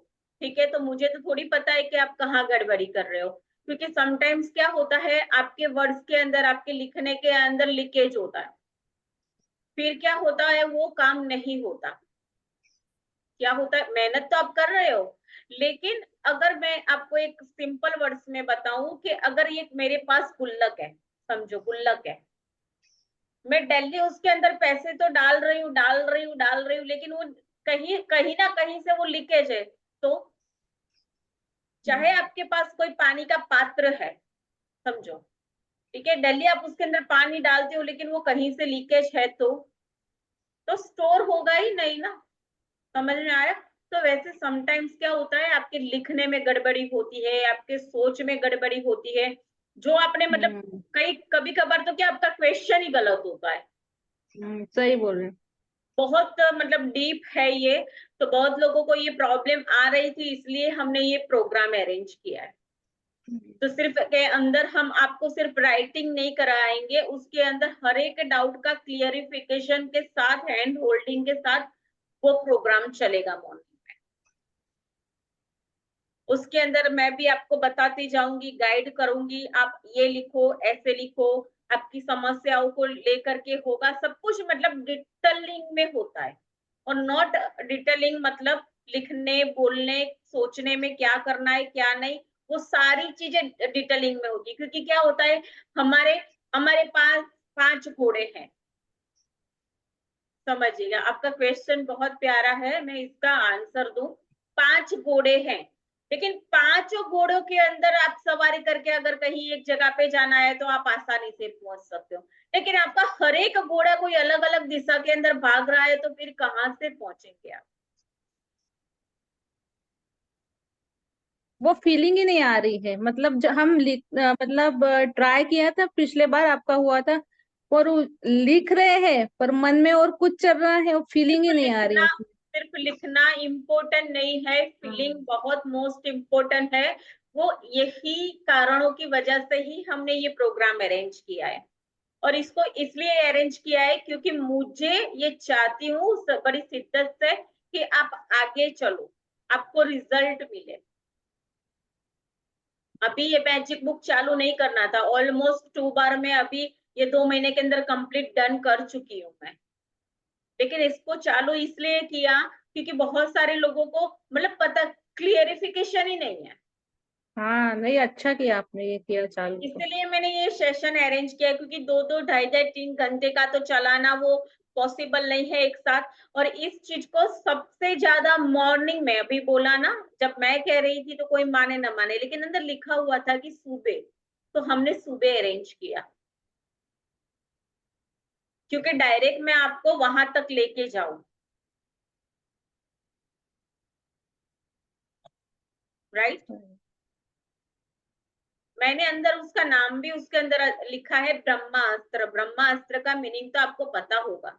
ठीक है, तो मुझे तो थोड़ी पता है कि आप कहाँ गड़बड़ी कर रहे हो, क्योंकि समटाइम्स क्या होता है, आपके वर्ड्स के अंदर, आपके लिखने के अंदर लीकेज होता है, फिर क्या होता है, वो काम नहीं होता। क्या होता है, मेहनत तो आप कर रहे हो, लेकिन अगर मैं आपको एक सिंपल वर्ड्स में बताऊं कि अगर ये मेरे पास गुल्लक है, समझो गुल्लक है, मैं डेली उसके अंदर पैसे तो डाल रही हूँ, डाल रही हूँ, डाल रही हूँ, लेकिन वो कहीं कहीं ना कहीं से वो लीकेज है, तो चाहे आपके पास कोई पानी का पात्र है, समझो, ठीक है, डेली आप उसके अंदर पानी डालते हो, लेकिन वो कहीं से लीकेज है, तो स्टोर होगा ही नहीं ना। समझ में आया? तो वैसे समटाइम्स क्या होता है, आपके लिखने में गड़बड़ी होती है, आपके सोच में गड़बड़ी होती है, जो आपने मतलब कई कभी कभार तो क्या आपका क्वेश्चन ही गलत होता है। सही बोल रहे हैं। बहुत मतलब डीप है ये, तो बहुत लोगों को ये प्रॉब्लम आ रही थी, इसलिए हमने ये प्रोग्राम अरेंज किया है। तो सिर्फ के अंदर हम आपको सिर्फ राइटिंग नहीं कराएंगे, उसके अंदर हर एक डाउट का क्लियरिफिकेशन के साथ, हैंड होल्डिंग के साथ वो प्रोग्राम चलेगा मॉर्निंग में। उसके अंदर मैं भी आपको बताती जाऊंगी, गाइड करूंगी, आप ये लिखो, ऐसे लिखो, आपकी समस्याओं को लेकर के होगा सब कुछ, मतलब डिटेलिंग में होता है। और नॉट डिटेलिंग मतलब लिखने, बोलने, सोचने में क्या करना है क्या नहीं, वो सारी चीजें डिटेलिंग में होगी। क्योंकि क्या होता है, हमारे हमारे पास 5 घोड़े हैं। समझिएगा, आपका क्वेश्चन बहुत प्यारा है, मैं इसका आंसर दूं। 5 घोड़े हैं, लेकिन 5 घोड़ों के अंदर आप सवारी करके अगर कहीं एक जगह पे जाना है तो आप आसानी से पहुंच सकते हो। लेकिन आपका हर एक घोड़ा कोई अलग अलग दिशा के अंदर भाग रहा है तो फिर कहाँ से पहुंचेंगे आप? वो फीलिंग ही नहीं आ रही है। मतलब जो हम मतलब ट्राई किया था पिछले बार, आपका हुआ था, और वो लिख रहे हैं पर मन में और कुछ चल रहा है, वो फीलिंग ही नहीं आ रही है। सिर्फ लिखना इम्पोर्टेंट नहीं है, फीलिंग बहुत मोस्ट इम्पोर्टेंट है। वो यही कारणों की वजह से ही हमने ये प्रोग्राम अरेंज किया है। और इसको इसलिए अरेंज किया है क्योंकि मुझे ये चाहती हूँ बड़ी शिद्दत से कि आप आगे चलो, आपको रिजल्ट मिले। अभी ये मैजिक बुक चालू नहीं करना था, ऑलमोस्ट 2 बार में अभी ये 2 महीने के अंदर कंप्लीट डन कर चुकी हूँ मैं। लेकिन इसको चालू इसलिए किया क्योंकि बहुत सारे लोगों को मतलब पता, क्लियरिफिकेशन ही नहीं है। हाँ, नहीं, अच्छा किया आपने ये किया चालू तो। इसलिए मैंने ये सेशन अरेंज किया, क्योंकि 2-2, 2.5-2.5, 3 घंटे का तो चलाना वो पॉसिबल नहीं है एक साथ। और इस चीज को सबसे ज्यादा मॉर्निंग में, अभी बोला ना, जब मैं कह रही थी तो कोई माने ना माने, लेकिन अंदर लिखा हुआ था कि सुबह, तो हमने सुबह अरेंज किया, क्योंकि डायरेक्ट मैं आपको वहां तक लेके जाऊं। राइट? मैंने अंदर उसका नाम भी उसके अंदर लिखा है, ब्रह्मास्त्र। ब्रह्मास्त्र का मीनिंग तो आपको पता होगा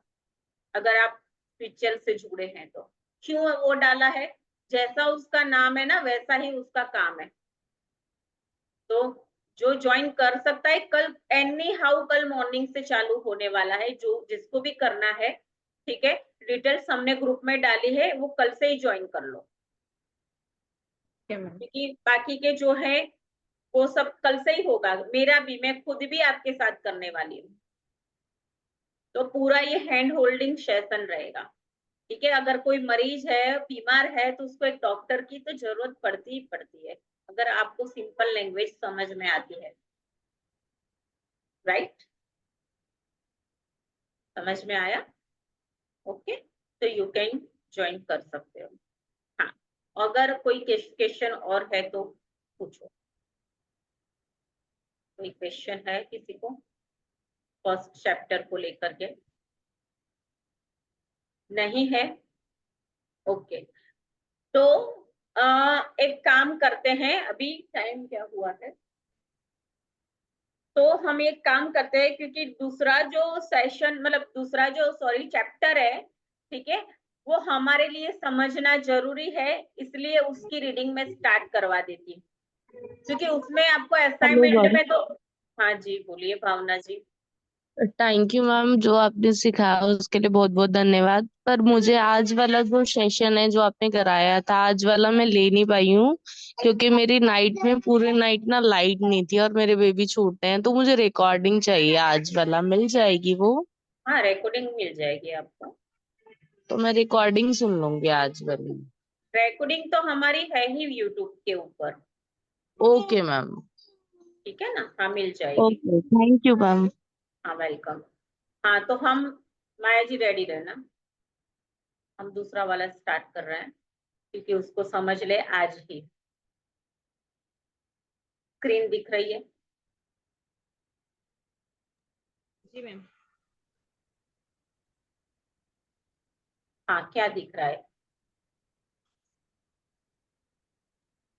अगर आप स्पिरिचुअल से जुड़े हैं तो। क्यों वो डाला है? जैसा उसका नाम है ना वैसा ही उसका काम है। तो जो ज्वाइन कर सकता है, कल एनी हाउ कल मॉर्निंग से चालू होने वाला है, जो जिसको भी करना है, ठीक है। डिटेल्स हमने ग्रुप में डाली है, वो कल से ही ज्वाइन कर लो, क्योंकि बाकी के जो है वो सब कल से ही होगा। मेरा भी, मैं खुद भी आपके साथ करने वाली हूँ, तो पूरा ये हैंड होल्डिंग सेशन रहेगा, ठीक है। अगर कोई मरीज है, बीमार है, तो उसको एक डॉक्टर की तो जरूरत पड़ती ही पड़ती है, अगर आपको सिंपल लैंग्वेज समझ में आती है। राइट? समझ में आया? ओके, तो यू कैन ज्वाइन कर सकते हो। हाँ, अगर कोई क्वेश्चन और है तो पूछो। कोई क्वेश्चन है किसी को फर्स्ट चैप्टर को लेकर के? नहीं है? ओके, तो एक काम करते हैं, अभी टाइम क्या हुआ है, तो हम एक काम करते हैं, क्योंकि दूसरा जो सेशन, मतलब दूसरा जो सॉरी चैप्टर है, ठीक है, वो हमारे लिए समझना जरूरी है, इसलिए उसकी रीडिंग में स्टार्ट करवा देती हूँ, क्योंकि उसमें आपको हेलो असाइनमेंट मैम। में तो। हाँ जी, बोलिए भावना जी। थैंक यू मैम, जो आपने सिखाया उसके लिए बहुत बहुत धन्यवाद। पर मुझे आज वाला जो सेशन है जो आपने कराया था, आज वाला मैं ले नहीं पाई हूँ, क्योंकि मेरी नाइट में पूरे नाइट ना लाइट नहीं थी और मेरे बेबी छोटे हैं, तो मुझे रिकॉर्डिंग चाहिए आज वाला। मिल जाएगी वो? हाँ, रिकॉर्डिंग मिल जाएगी आपको। तो मैं रिकॉर्डिंग सुन लूंगी आज वाली। रिकॉर्डिंग तो हमारी है ही यूट्यूब के ऊपर। Okay ma'am. ठीक है ना? हाँ, मिल जाएगी। Okay, thank you ma'am. हाँ, वेलकम। हाँ, तो हम, माया जी रेडी रहना, हम दूसरा वाला स्टार्ट कर रहे हैं, क्योंकि उसको समझ ले आज ही। स्क्रीन दिख रही है? जी मैम। हाँ, क्या दिख रहा है?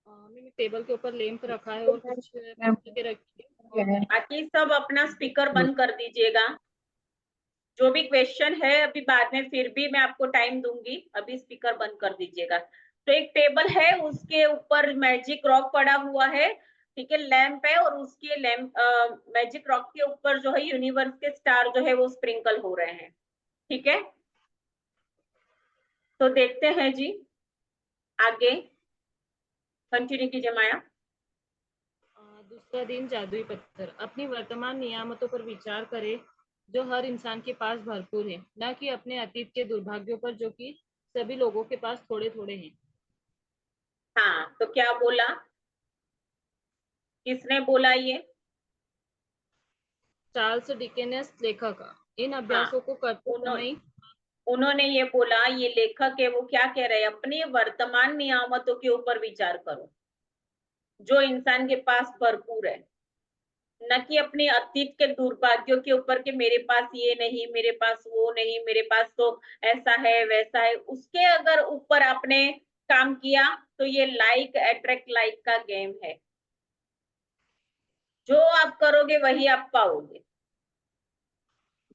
मैंने टेबल के ऊपर लैंप रखा है और कुछ पुस्तकें रखी है। बाकी सब अपना स्पीकर बंद कर दीजिएगा। जो भी क्वेश्चन है अभी बाद में फिर भी मैं आपको टाइम दूंगी, अभी स्पीकर बंद कर दीजिएगा। तो एक टेबल है, उसके ऊपर मैजिक रॉक पड़ा हुआ है, ठीक है, लैंप है, और उसके लैंप मैजिक रॉक के ऊपर जो है यूनिवर्स के स्टार जो है वो स्प्रिंकल हो रहे हैं, ठीक है। तो देखते हैं जी, आगे कंटिन्यू कीजिए माया। दूसरा दिन जादुई पत्थर। अपनी वर्तमान नियामतों पर विचार करें जो हर इंसान के पास भरपूर है, न कि अपने अतीत के दुर्भाग्यों पर जो कि सभी लोगों के पास थोड़े थोड़े हैं। हाँ, तो क्या बोला, किसने बोला ये? चार्ल्स डिकेन्स लेखक। इन हाँ, अभ्यासों को करते उन्हों, समय उन्होंने ये बोला, ये लेखक है, वो क्या कह रहे हैं, अपनी वर्तमान नियामतों के ऊपर विचार करो जो इंसान के पास भरपूर है, न कि अपने अतीत के दुर्भाग्यों के ऊपर कि मेरे पास ये नहीं, मेरे पास वो नहीं, मेरे पास तो ऐसा है वैसा है। उसके अगर ऊपर आपने काम किया तो ये लाइक अट्रैक्ट लाइक का गेम है। जो आप करोगे वही आप पाओगे।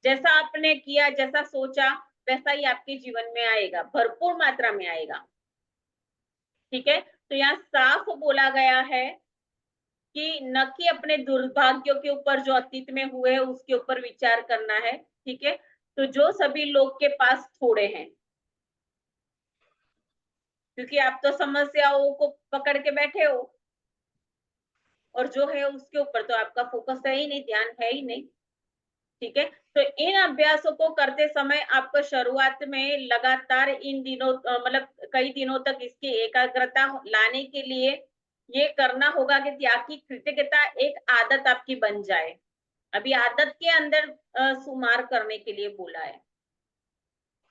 जैसा आपने किया, जैसा सोचा, वैसा ही आपके जीवन में आएगा, भरपूर मात्रा में आएगा। ठीक है, तो यहाँ साफ बोला गया है कि न कि अपने दुर्भाग्यों के ऊपर जो अतीत में हुए उसके ऊपर विचार करना है। ठीक है, तो जो सभी लोग के पास थोड़े हैं, क्योंकि आप तो समस्याओं को पकड़ के बैठे हो और जो है उसके ऊपर तो आपका फोकस है ही नहीं, ध्यान है ही नहीं। ठीक है, तो इन अभ्यासों को करते समय आपको शुरुआत में लगातार इन दिनों मतलब कई दिनों तक इसकी एकाग्रता लाने के लिए ये करना होगा कि ताकि कृतज्ञता एक आदत आपकी बन जाए। अभी आदत के अंदर शुमार करने के लिए बोला है।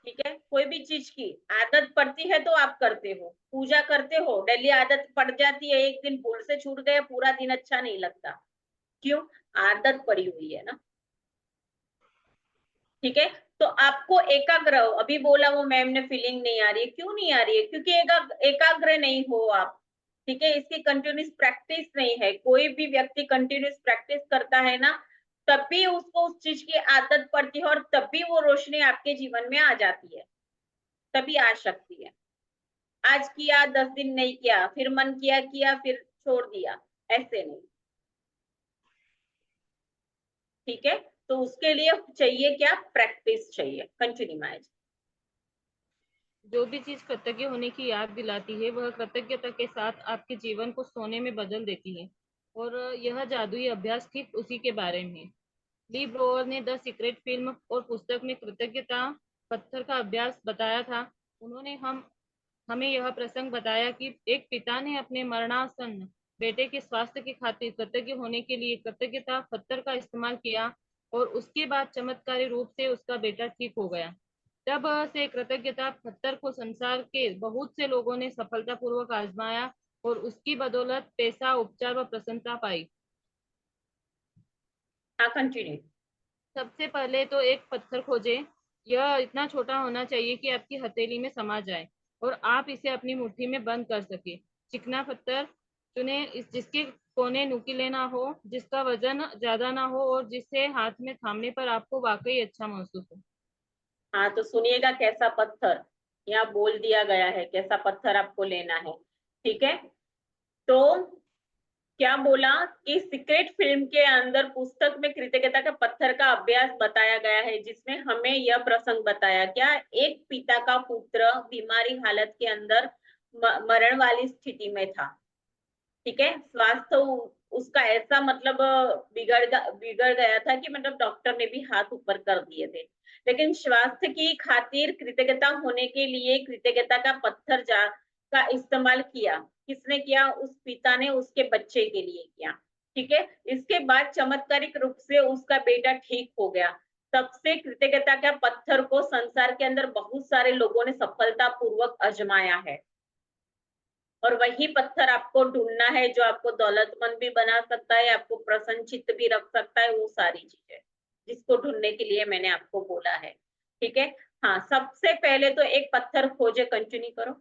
ठीक है, कोई भी चीज की आदत पड़ती है तो आप करते हो, पूजा करते हो, डेली आदत पड़ जाती है, एक दिन भूल से छूट गए, पूरा दिन अच्छा नहीं लगता। क्यों? आदत पड़ी हुई है ना। ठीक है, तो आपको एकाग्र हो, अभी बोला वो मैम ने फीलिंग नहीं आ रही है, क्यों नहीं आ रही है? क्योंकि एकाग्र नहीं हो आप। ठीक है, इसकी कंटिन्यूस प्रैक्टिस नहीं है। कोई भी व्यक्ति कंटिन्यूस प्रैक्टिस करता है ना, तभी उसको उस चीज की आदत पड़ती है और तभी वो रोशनी आपके जीवन में आ जाती है, तभी आ सकती है। आज किया, 10 दिन नहीं किया, फिर मन किया किया, फिर छोड़ दिया, ऐसे नहीं। ठीक है, तो उसके लिए चाहिए क्या? प्रैक्टिस चाहिए। Continue match. जो भी चीज कृतज्ञ होने की याद दिलाती है वह कृतज्ञता के साथ आपके जीवन को सोने में बदल देती है। और यह जादुई अभ्यास ठीक उसी के बारे में है। ली ब्रोअर ने द सीक्रेट फिल्म और पुस्तक में कृतज्ञता पत्थर का अभ्यास बताया था। उन्होंने हमें यह प्रसंग बताया कि एक पिता ने अपने मरणासन्न बेटे के स्वास्थ्य की खातिर कृतज्ञ होने के लिए कृतज्ञता पत्थर का इस्तेमाल किया और उसके बाद चमत्कारी रूप से उसका बेटा ठीक हो गया। तब से कृतज्ञता पत्थर को संसार के बहुत से लोगों ने सफलतापूर्वक आजमाया और उसकी बदौलत पैसा, उपचार व प्रसन्नता पाई। हाँ, कंटिन्यू। सबसे पहले तो एक पत्थर खोजें। यह इतना छोटा होना चाहिए कि आपकी हथेली में समा जाए और आप इसे अपनी मुट्ठी में बंद कर सके। चिकना पत्थर चुने जिसके कोने नुकीले ना हो, जिसका वजन ज्यादा ना हो और जिसे हाथ में थामने पर आपको वाकई अच्छा महसूस हो। हाँ, तो सुनिएगा कैसा पत्थर, यहाँ बोल दिया गया है कैसा पत्थर आपको लेना है। ठीक है, तो क्या बोला कि सीक्रेट फिल्म के अंदर पुस्तक में कृतज्ञता का पत्थर का अभ्यास बताया गया है, जिसमें हमें यह प्रसंग बताया क्या, एक पिता का पुत्र बीमारी हालत के अंदर मरण वाली स्थिति में था। ठीक है, स्वास्थ्य उसका ऐसा मतलब बिगड़ गया था कि मतलब डॉक्टर ने भी हाथ ऊपर कर दिए थे। लेकिन स्वास्थ्य की खातिर कृतज्ञता होने के लिए कृतज्ञता का पत्थर का इस्तेमाल किया। किसने किया? उस पिता ने उसके बच्चे के लिए किया। ठीक है, इसके बाद चमत्कारिक रूप से उसका बेटा ठीक हो गया। तब से कृतज्ञता का पत्थर को संसार के अंदर बहुत सारे लोगों ने सफलतापूर्वक आजमाया है। और वही पत्थर आपको ढूंढना है जो आपको दौलतमंद भी बना सकता है, आपको प्रसन्नचित्त भी रख सकता है, वो सारी चीजें जिसको ढूंढने के लिए मैंने आपको बोला है। ठीक है, हाँ, सबसे पहले तो एक पत्थर खोजे। कंटिन्यू करो।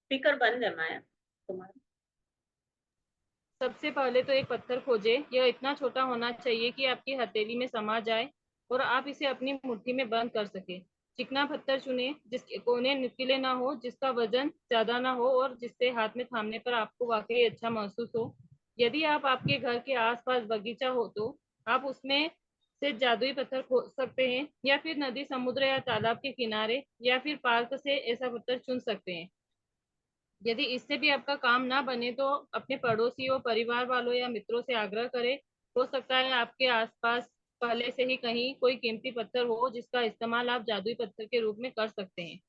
स्पीकर बंद है माया तुम्हारा। सबसे पहले तो एक पत्थर खोजें। यह इतना छोटा होना चाहिए कि आपकी हथेली में समा जाए और आप इसे अपनी मुट्ठी में बंद कर सके। चिकना पत्थर चुनें जिसके कोने नुकीले ना हो, जिसका वजन ज्यादा ना हो और जिससे हाथ में थामने पर आपको वाकई अच्छा महसूस हो। यदि आप आपके घर के आसपास बगीचा हो तो आप उसमें से जादुई पत्थर खोज सकते हैं, या फिर नदी, समुद्र या तालाब के किनारे या फिर पार्क से ऐसा पत्थर चुन सकते हैं। यदि इससे भी आपका काम ना बने तो अपने पड़ोसियों, परिवार वालों या मित्रों से आग्रह करें। हो सकता है आपके आसपास पहले से ही कहीं कोई कीमती पत्थर हो जिसका इस्तेमाल आप जादुई पत्थर के रूप में कर सकते हैं।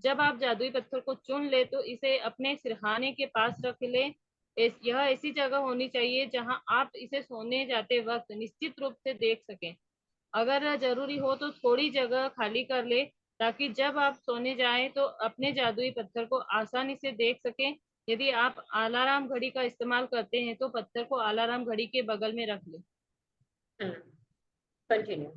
जब आप जादुई पत्थर को चुन ले तो इसे अपने सिरहाने के पास रख ले। यह ऐसी जगह होनी चाहिए जहां आप इसे सोने जाते वक्त निश्चित रूप से देख सकें। अगर जरूरी हो तो थोड़ी जगह खाली कर ले, ताकि जब आप सोने जाएं तो अपने जादुई पत्थर को आसानी से देख सकें। यदि आप अलार्म घड़ी का इस्तेमाल करते हैं तो पत्थर को अलार्म घड़ी के बगल में रख लें। कंटिन्यू।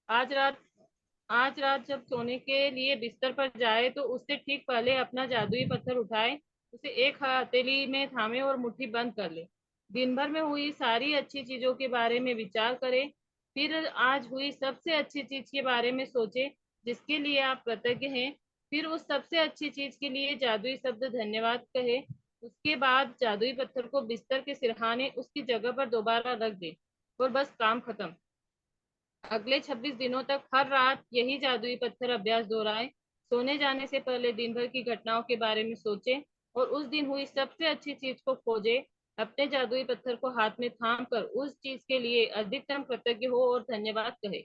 आज रात जब सोने के लिए बिस्तर पर जाए तो उससे ठीक पहले अपना जादुई पत्थर उठाए, उसे एक हथेली में थामे और मुट्ठी बंद कर ले। दिन भर में हुई सारी अच्छी चीजों के बारे में विचार करें, फिर आज हुई सबसे अच्छी चीज के बारे में सोचे जिसके लिए आप कृतज्ञ हैं। फिर उस सबसे अच्छी चीज के लिए जादुई शब्द धन्यवाद कहे। उसके बाद जादुई पत्थर को बिस्तर के सिरहाने उसकी जगह पर दोबारा रख दे और बस काम खत्म। अगले 26 दिनों तक हर रात यही जादुई पत्थर अभ्यास दोहराएं। सोने जाने से पहले दिन भर की घटनाओं के बारे में सोचें और उस दिन हुई सबसे अच्छी चीज को खोजें। अपने जादुई पत्थर को हाथ में थाम कर उस चीज के लिए अधिकतम कृतज्ञ हो और धन्यवाद कहे।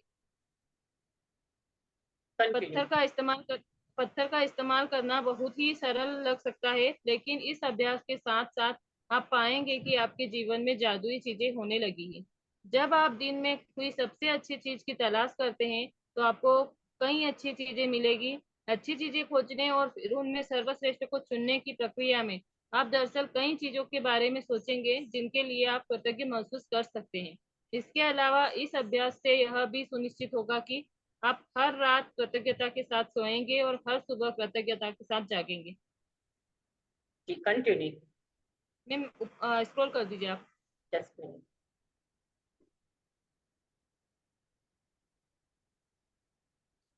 पत्थर का इस्तेमाल करना बहुत ही सरल लग सकता है, लेकिन इस अभ्यास के साथ साथ आप पाएंगे कि आपके जीवन में जादुई चीजें होने लगी हैं। जब आप दिन में हुई सबसे अच्छी चीज की तलाश करते हैं तो आपको कई अच्छी चीजें मिलेगी। अच्छी चीजें खोजने और फिर उनमें सर्वश्रेष्ठ को चुनने की प्रक्रिया में आप दरअसल कई चीजों के बारे में सोचेंगे जिनके लिए आप कृतज्ञ महसूस कर सकते हैं। इसके अलावा इस अभ्यास से यह भी सुनिश्चित होगा कि आप हर रात कृतज्ञता के साथ सोएंगे और हर सुबह कृतज्ञता के साथ जागेंगे। कंटिन्यू। मैम स्क्रॉल कर दीजिए आप। Just minute.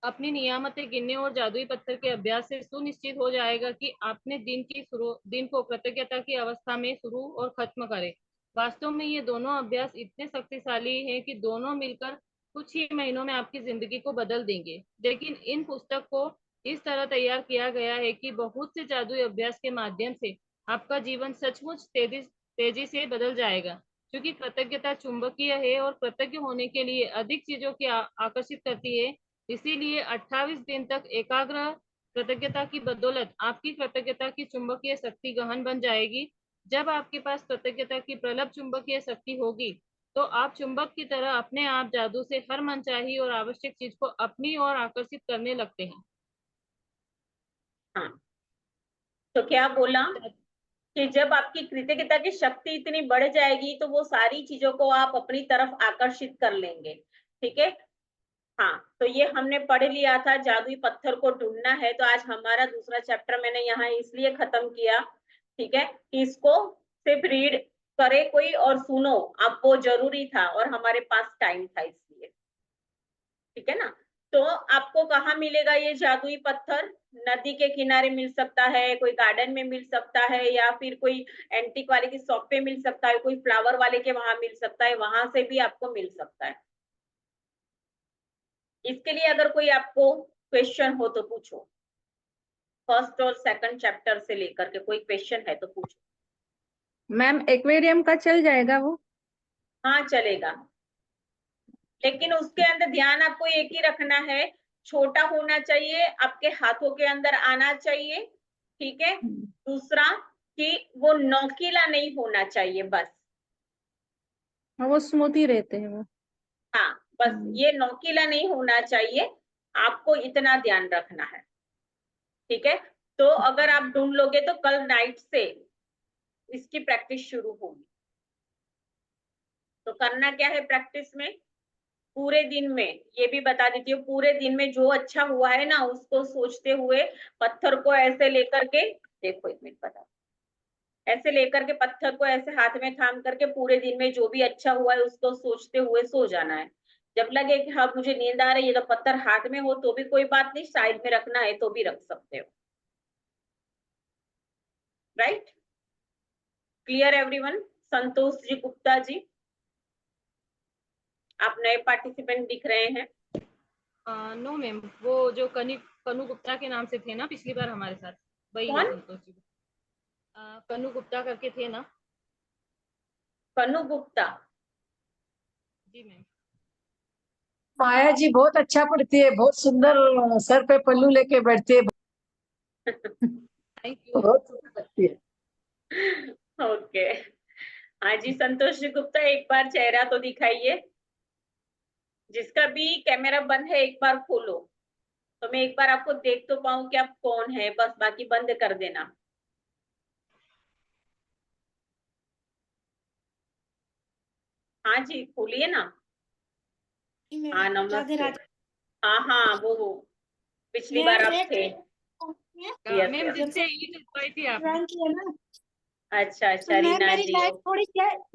अपनी नियामतें गिनने और जादुई पत्थर के अभ्यास से सुनिश्चित हो जाएगा कि आपने दिन को कृतज्ञता की अवस्था में शुरू और खत्म करें। वास्तव में ये दोनों अभ्यास इतने शक्तिशाली हैं कि दोनों मिलकर कुछ ही महीनों में आपकी जिंदगी को बदल देंगे। लेकिन इन पुस्तक को इस तरह तैयार किया गया है कि बहुत से जादुई अभ्यास के माध्यम से आपका जीवन सचमुच तेजी से बदल जाएगा। क्योंकि कृतज्ञता चुंबकीय है और कृतज्ञ होने के लिए अधिक चीजों की आकर्षित करती है, इसीलिए 28 दिन तक एकाग्र कृतज्ञता की बदौलत आपकी कृतज्ञता की चुंबकीय शक्ति गहन बन जाएगी। जब आपके पास कृतज्ञता की प्रबल चुंबकीय शक्ति होगी तो आप चुंबक की तरह अपने आप जादू से हर मनचाही और आवश्यक चीज को अपनी ओर आकर्षित करने लगते हैं। हाँ, तो क्या बोला कि जब आपकी कृतज्ञता की शक्ति इतनी बढ़ जाएगी तो वो सारी चीजों को आप अपनी तरफ आकर्षित कर लेंगे। ठीक है। हाँ, तो ये हमने पढ़ लिया था, जादुई पत्थर को ढूंढना है। तो आज हमारा दूसरा चैप्टर मैंने यहाँ इसलिए खत्म किया, ठीक है, कि इसको सिर्फ रीड करे कोई और सुनो, अब वो जरूरी था और हमारे पास टाइम था इसलिए। ठीक है ना। तो आपको कहाँ मिलेगा ये जादुई पत्थर? नदी के किनारे मिल सकता है, कोई गार्डन में मिल सकता है, या फिर कोई एंटीक वाले की शॉप पे मिल सकता है, कोई फ्लावर वाले के वहां मिल सकता है, वहां से भी आपको मिल सकता है। इसके लिए अगर कोई आपको क्वेश्चन हो तो पूछो। फर्स्ट और सेकंड चैप्टर से लेकर के कोई क्वेश्चन है तो पूछो। मैम एक्वेरियम का चल जाएगा वो? हाँ चलेगा, लेकिन उसके अंदर ध्यान आपको एक ही रखना है, छोटा होना चाहिए, आपके हाथों के अंदर आना चाहिए। ठीक है। दूसरा कि वो नोकीला नहीं होना चाहिए, बस। हाँ, वो स्मूथ ही रहते हैं वो। हाँ, बस ये नोकीला नहीं होना चाहिए, आपको इतना ध्यान रखना है। ठीक है। तो अगर आप ढूंढ लोगे तो कल नाइट से इसकी प्रैक्टिस शुरू होगी। तो करना क्या है प्रैक्टिस में? पूरे दिन में, ये भी बता देती हूँ, पूरे दिन में जो अच्छा हुआ है ना उसको सोचते हुए पत्थर को ऐसे लेकर के, देखो एक मिनट बता, ऐसे लेकर के पत्थर को ऐसे हाथ में थाम करके पूरे दिन में जो भी अच्छा हुआ है उसको सोचते हुए सो जाना है। जब लगे कि हाँ मुझे नींद आ रही है, तो पत्थर हाथ में हो तो भी कोई बात नहीं, साइड में रखना है तो भी रख सकते हो। Right. Clear everyone? Santosh ji Gupta ji, आप नए पार्टिसिपेंट दिख रहे हैं। नो मैम, वो जो कनु गुप्ता के नाम से थे ना पिछली बार हमारे साथ, वही है कौन? संतोष जी। कनु गुप्ता करके थे ना? कनु गुप्ता। जी मैम। माया जी बहुत अच्छा पढ़ती है, बहुत सुंदर सर पे पल्लू लेके बैठती है, थैंक यू। बहुत सुंदर लगती है। ओके, हाँ जी संतोष जी गुप्ता, एक बार चेहरा तो दिखाइए। जिसका भी कैमरा बंद है एक बार खोलो, तो मैं एक बार आपको देख तो पाऊं कि आप कौन है, बस बाकी बंद कर देना। हाँ जी खोलिए ना। हाँ राधे नमस्ते। राधे। हाँ हाँ वो पिछली मैं बार आप एक थे। Yes ma'am yes. जिनसे ईद लिखवाई थी आपने। ज्वाइन किया ना, अच्छा तो अच्छा, मैम रीना मेरी जी लाइफ थोड़ी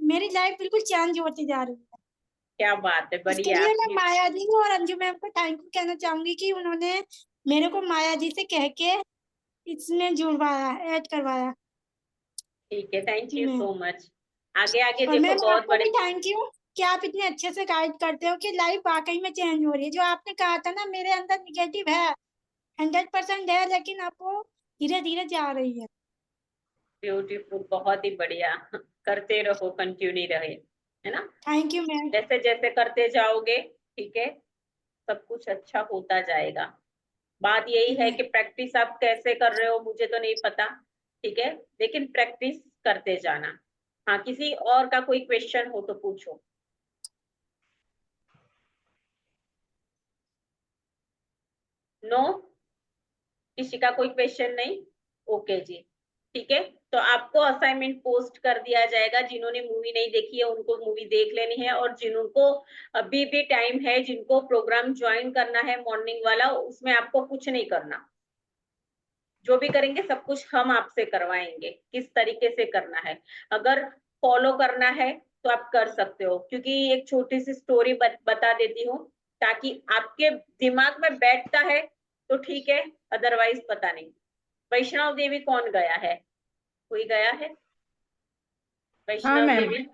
मेरी लाइफ बिल्कुल चेंज होती जा रही है। क्या बात है, इसके बढ़िया। लिए मैं माया जी को और अंजू मैम को थैंक यू कहना चाहूंगी कि उन्होंने मेरे को माया जी से कह के इसमें जुड़वाया, ऐड करवाया। ठीक है, थैंक जी यू मैम। So much. आगे आगे और देखो, मैम बहुत आपको भी बड़े। थैंक यू कि आप इतने अच्छे से गाइड करते हो कि लाइफ वाकई में चेंज हो रही है। जो आपने कहा था ना मेरे अंदर निगेटिव है, 100% है, लेकिन अब वो धीरे धीरे जा रही है। ब्यूटीफुल, बहुत ही बढ़िया। करते रहो, कंटिन्यू रहे, है ना? Thank you ma'am. जैसे जैसे करते जाओगे, ठीक है, सब कुछ अच्छा होता जाएगा। बात यही है कि प्रैक्टिस आप कैसे कर रहे हो मुझे तो नहीं पता, ठीक है, लेकिन प्रैक्टिस करते जाना। हाँ, किसी और का कोई क्वेश्चन हो तो पूछो। नो, किसी का कोई क्वेश्चन नहीं? ओके जी, ठीक है। तो आपको असाइनमेंट पोस्ट कर दिया जाएगा। जिन्होंने मूवी नहीं देखी है उनको मूवी देख लेनी है, और जिनको अभी भी टाइम है, जिनको प्रोग्राम ज्वाइन करना है मॉर्निंग वाला, उसमें आपको कुछ नहीं करना। जो भी करेंगे सब कुछ हम आपसे करवाएंगे, किस तरीके से करना है। अगर फॉलो करना है तो आप कर सकते हो, क्योंकि एक छोटी सी स्टोरी बता देती हूँ, ताकि आपके दिमाग में बैठता है तो ठीक है, अदरवाइज पता नहीं। वैष्णव देवी कौन गया है? कोई गया है हाँ वैष्णव मैम, देवी?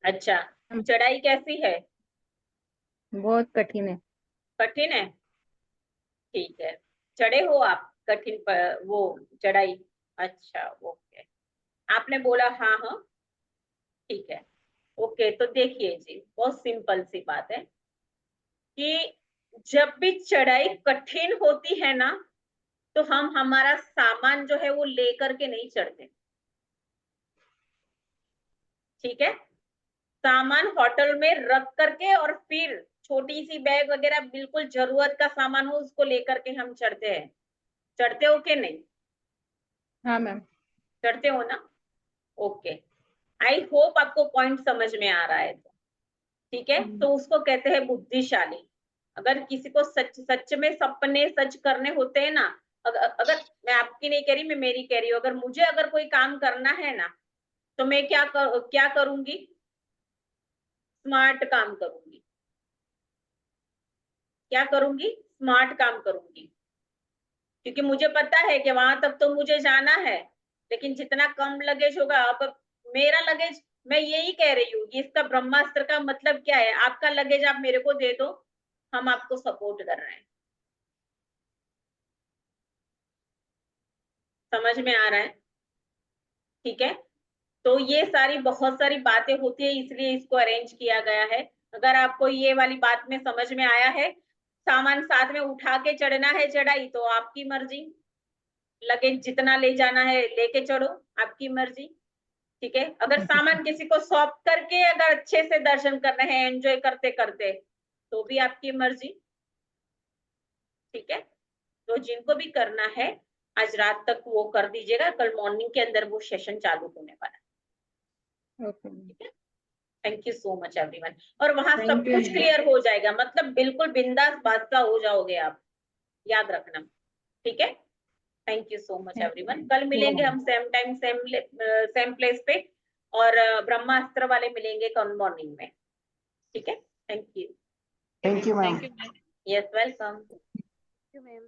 अच्छा, चढ़ाई कैसी है? बहुत कठिन है। कठिन है? ठीक है, चढ़े हो आप कठिन पर वो चढ़ाई? अच्छा ओके, आपने बोला हाँ हाँ, ठीक है। ओके, तो देखिए जी, बहुत सिंपल सी बात है कि जब भी चढ़ाई कठिन होती है ना, तो हम हमारा सामान जो है वो लेकर के नहीं चढ़ते, ठीक है। सामान होटल में रख करके और फिर छोटी सी बैग वगैरह बिल्कुल जरूरत का सामान हो उसको लेकर के हम चढ़ते हैं। चढ़ते हो कि नहीं? हाँ मैम। चढ़ते हो ना? ओके, आई होप आपको पॉइंट समझ में आ रहा है। तो ठीक है, तो उसको कहते हैं बुद्धिशाली। अगर किसी को सच सच में सपने सच करने होते हैं ना, अगर मैं आपकी नहीं कह रही, मैं मेरी कह रही हूँ, अगर मुझे अगर कोई काम करना है ना, तो मैं क्या करूंगी? स्मार्ट काम करूंगी। क्या करूंगी? स्मार्ट काम करूंगी, क्योंकि मुझे पता है कि वहां तक तो मुझे जाना है, लेकिन जितना कम लगेज होगा। अब मेरा लगेज, मैं यही कह रही हूँ कि इसका ब्रह्मास्त्र का मतलब क्या है? आपका लगेज आप मेरे को दे दो, हम आपको सपोर्ट कर रहे हैं। समझ में आ रहा है? ठीक है, तो ये सारी बहुत सारी बातें होती है, इसलिए इसको अरेंज किया गया है। अगर आपको ये वाली बात में समझ में आया है, सामान साथ में उठा के चढ़ना है चढ़ाई, तो आपकी मर्जी। लगेज जितना ले जाना है लेके चढ़ो, आपकी मर्जी, ठीक है। अगर सामान किसी को सौंप करके अगर अच्छे से दर्शन करना है एंजॉय करते करते, तो भी आपकी मर्जी, ठीक है। तो जिनको भी करना है आज रात तक वो कर दीजिएगा, कल मॉर्निंग के अंदर वो सेशन चालू होने वाला है, ओके, ठीक है। Thank you so much everyone. और वहां सब थैंक यू। कुछ क्लियर हो जाएगा, मतलब बिल्कुल बिंदास बादशाह हो जाओगे आप, याद रखना, ठीक है। Thank you so much everyone. कल मिलेंगे हम सेम टाइम सेम प्लेस पे, और ब्रह्मास्त्र वाले मिलेंगे कल मॉर्निंग में, ठीक है। Thank you. Thank you ma'am. Thank you ma'am. Yes welcome. Ma'am.